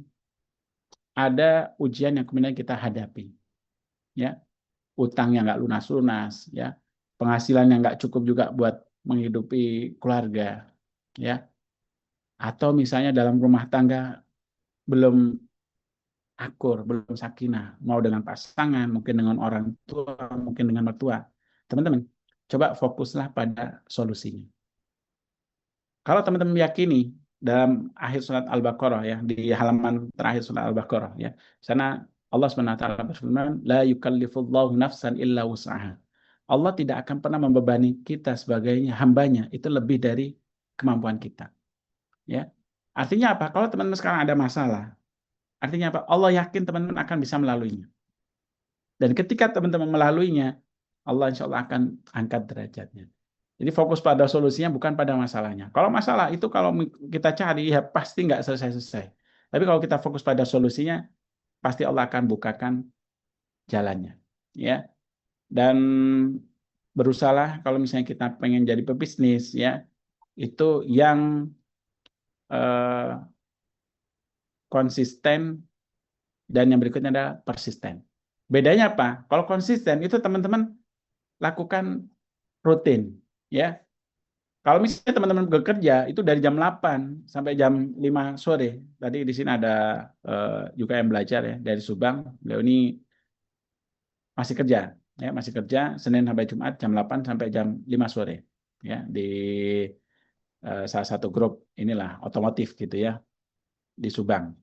ada ujian yang kemudian kita hadapi, ya. Utang yang nggak lunas-lunas, ya. Penghasilan yang nggak cukup juga buat menghidupi keluarga, ya. Atau misalnya dalam rumah tangga belum akur, belum sakinah, mau dengan pasangan, mungkin dengan orang tua, mungkin dengan mertua. Teman-teman, coba fokuslah pada solusinya. Kalau teman-teman meyakini dalam akhir surat Al-Baqarah, ya, di halaman terakhir surat Al-Baqarah, ya, sana Allah SWT berfirman, la yukallifullahu nafsan illa wus'aha. Allah tidak akan pernah membebani kita sebagai hambanya, itu lebih dari kemampuan kita. Ya. Artinya apa? Kalau teman-teman sekarang ada masalah, artinya apa? Allah yakin teman-teman akan bisa melaluinya. Dan ketika teman-teman melaluinya, Allah insya Allah akan angkat derajatnya. Jadi fokus pada solusinya, bukan pada masalahnya. Kalau masalah itu kalau kita cari, ya pasti nggak selesai-selesai. Tapi kalau kita fokus pada solusinya, pasti Allah akan bukakan jalannya. Ya. Dan berusahalah kalau misalnya kita pengen jadi pebisnis, ya, itu yang konsisten, dan yang berikutnya adalah persisten. Bedanya apa? Kalau konsisten itu teman-teman lakukan rutin, ya. Kalau misalnya teman-teman bekerja itu dari jam 8 sampai jam 5 sore. Tadi di sini ada juga yang belajar, ya, dari Subang. Beliau ini masih kerja, ya, masih kerja Senin sampai Jumat jam 8 sampai jam 5 sore, ya, di salah satu grup inilah otomotif gitu, ya, di Subang.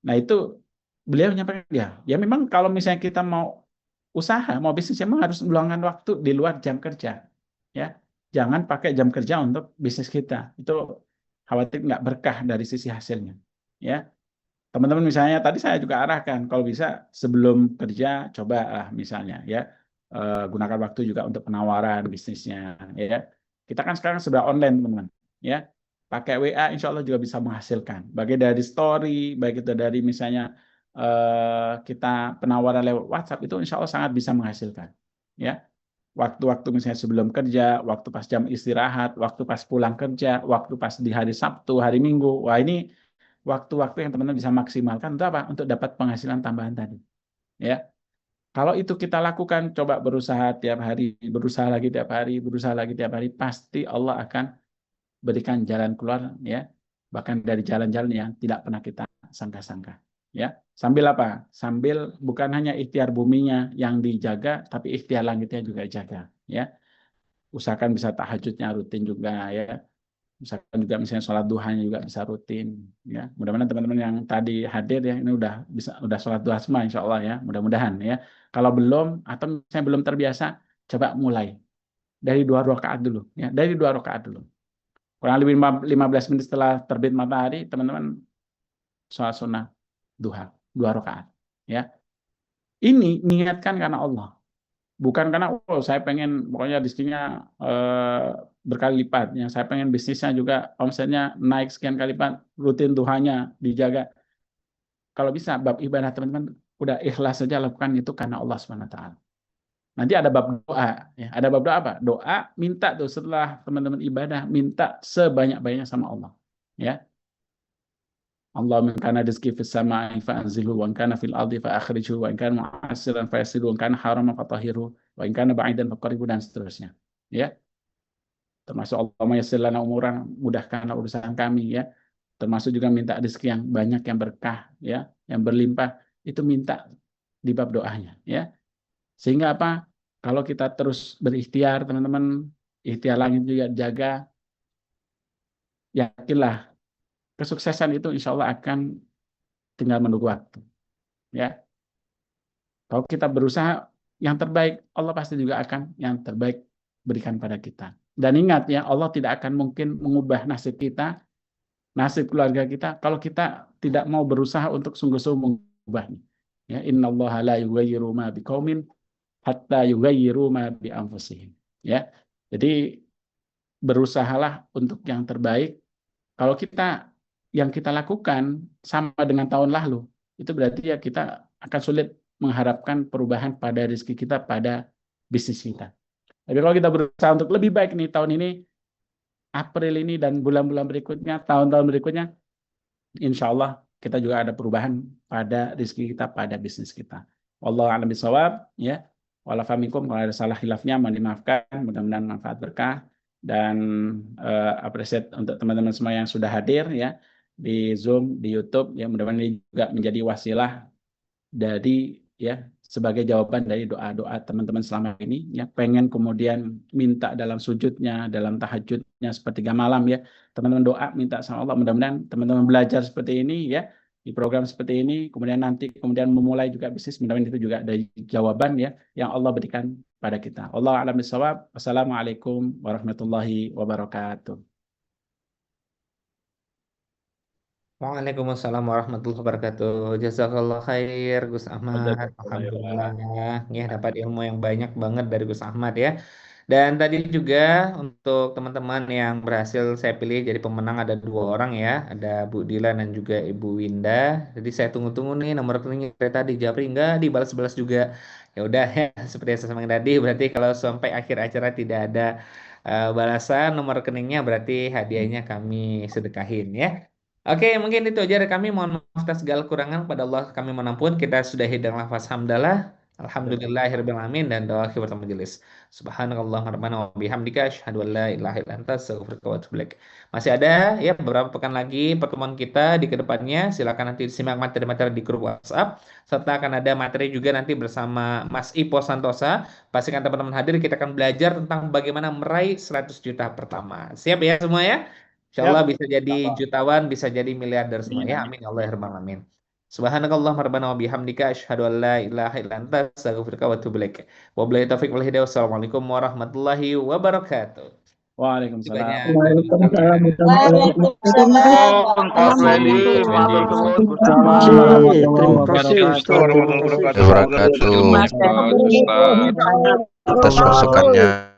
Nah, itu beliau menyampaikan, ya memang kalau misalnya kita mau usaha, mau bisnis, memang harus meluangkan waktu di luar jam kerja, ya. Jangan pakai jam kerja untuk bisnis kita. Itu khawatir nggak berkah dari sisi hasilnya, ya. Teman-teman misalnya tadi saya juga arahkan, kalau bisa sebelum kerja coba misalnya, ya, gunakan waktu juga untuk penawaran bisnisnya, ya. Kita kan sekarang sudah online, teman-teman, ya. Pakai WA insya Allah juga bisa menghasilkan. Baik dari story, baik itu dari misalnya kita penawaran lewat WhatsApp, itu insya Allah sangat bisa menghasilkan, ya. Waktu-waktu misalnya sebelum kerja, waktu pas jam istirahat, waktu pas pulang kerja, waktu pas di hari Sabtu, hari Minggu. Wah, ini waktu-waktu yang teman-teman bisa maksimalkan untuk apa? Untuk dapat penghasilan tambahan tadi, ya. Kalau itu kita lakukan, coba berusaha tiap hari, berusaha lagi tiap hari, berusaha lagi tiap hari, pasti Allah akan berikan jalan keluar, ya, bahkan dari jalan-jalan yang tidak pernah kita sangka-sangka, ya. Sambil apa? Sambil bukan hanya ikhtiar buminya yang dijaga, tapi ikhtiar langitnya juga jaga, ya. Usahakan bisa tahajudnya rutin juga, ya. Usahakan juga misalnya sholat duhanya juga bisa rutin, ya. Mudah-mudahan teman-teman yang tadi hadir, ya, ini udah sholat duha semua insya Allah, ya. Mudah-mudahan, ya. Kalau belum atau misalnya belum terbiasa, coba mulai dari 2 rakaat dulu, ya. Dari 2 rakaat dulu. Kurang lebih 15 menit setelah terbit matahari, teman-teman sholat sunnah duha 2 rakaat, ya. Ini niatkan karena Allah, bukan karena saya pengen pokoknya rezekinya berkali lipat, yang saya pengen bisnisnya juga omsetnya naik sekian kali lipat, rutin duhanya dijaga. Kalau bisa bab ibadah teman-teman udah ikhlas saja, lakukan itu karena Allah SWT. Nanti ada bab doa, ya. Ada bab doa apa? Doa minta tuh setelah teman-teman ibadah, minta sebanyak-banyaknya sama Allah, ya. Allahumma in kana rizqi fis sama'i fa'anzilhu wa in kana fil ardi fa'akhrijhu wa in kana mu'assiran fa'yassirhu wa in kana haraman fatahhirhu wa in kana ba'idan faqarribhu dan seterusnya. Ya. Termasuk Allahumma yassir lana umuran, mudahkanlah urusan kami ya. Termasuk juga minta rezeki yang banyak, yang berkah ya, yang berlimpah, itu minta di bab doanya ya. Sehingga apa? Kalau kita terus berikhtiar teman-teman, ikhtiar langit juga jaga, yakinlah kesuksesan itu insya Allah akan tinggal menunggu waktu. Ya, kalau kita berusaha yang terbaik, Allah pasti juga akan yang terbaik berikan pada kita. Dan ingat ya, Allah tidak akan mungkin mengubah nasib kita, nasib keluarga kita, kalau kita tidak mau berusaha untuk sungguh-sungguh mengubahnya. Ya, innallaha la yughayyiru ma biqaumin hatta yughayyiru ma bi anfusihim. Ya, jadi berusahalah untuk yang terbaik. Kalau yang kita lakukan sama dengan tahun lalu, itu berarti ya kita akan sulit mengharapkan perubahan pada rezeki kita, pada bisnis kita. Tapi kalau kita berusaha untuk lebih baik nih tahun ini, April ini dan bulan-bulan berikutnya, tahun-tahun berikutnya, insya Allah kita juga ada perubahan pada rezeki kita, pada bisnis kita. Wallahu a'lam bishawab, ya. Walaupun kalau ada salah khilafnya, mohon dimaafkan. Mudah-mudahan manfaat berkah. Dan appreciate untuk teman-teman semua yang sudah hadir ya di Zoom, di YouTube ya, mudah-mudahan ini juga menjadi wasilah dari ya sebagai jawaban dari doa-doa teman-teman selama ini ya, pengen kemudian minta dalam sujudnya, dalam tahajudnya sepertiga malam ya, teman-teman doa minta sama Allah, mudah-mudahan teman-teman belajar seperti ini ya, di program seperti ini, kemudian memulai juga bisnis, mudah-mudahan itu juga ada jawaban ya yang Allah berikan pada kita. Wallahu a'lam bishawab. Wassalamualaikum warahmatullahi wabarakatuh. Waalaikumsalam warahmatullahi wabarakatuh. Jazakallah khair Gus Ahmad. Alhamdulillah ya dapat ilmu yang banyak banget dari Gus Ahmad ya. Dan tadi juga untuk teman-teman yang berhasil saya pilih jadi pemenang ada 2 orang ya, ada Bu Dila dan juga Ibu Winda. Jadi saya tunggu-tunggu nih nomor rekeningnya dari tadi, Japri enggak dibalas-balas juga. Ya udah ya seperti yang saya sampaikan tadi, berarti kalau sampai akhir acara tidak ada balasan nomor rekeningnya berarti hadiahnya kami sedekahin ya. Oke, mungkin itu aja dari kami. Mohon maaf atas segala kurangan pada Allah kami menampun. Kita sudah hidang lafaz hamdalah. Alhamdulillahirabbil alamin dan doa akhir majelis. Subhanakallahumma rabbana wa bihamdika asyhadu an la ilaha illa anta astaghfiruka wa atubu ilaik. Masih ada ya beberapa pekan lagi pertemuan kita di kedepannya. Silakan nanti simak materi-materi di grup WhatsApp serta akan ada materi juga nanti bersama Mas Ipo Santosa. Pastikan teman-teman hadir, kita akan belajar tentang bagaimana meraih 100 juta pertama. Siap ya semua ya? Insya Allah bisa jadi jutawan, bisa jadi miliarder semua ya. Amin ya Allah ya rabbal alamin. Subhanakallahumma rabbana wa bihamdika asyhadu an la ilaha illa anta astaghfiruka wa atubu ilaik. Wabillahi taufiq wal hidayah. Wassalamualaikum warahmatullahi wabarakatuh. Waalaikumsalam. Waalaikumsalam warahmatullahi wabarakatuh atas masukannya.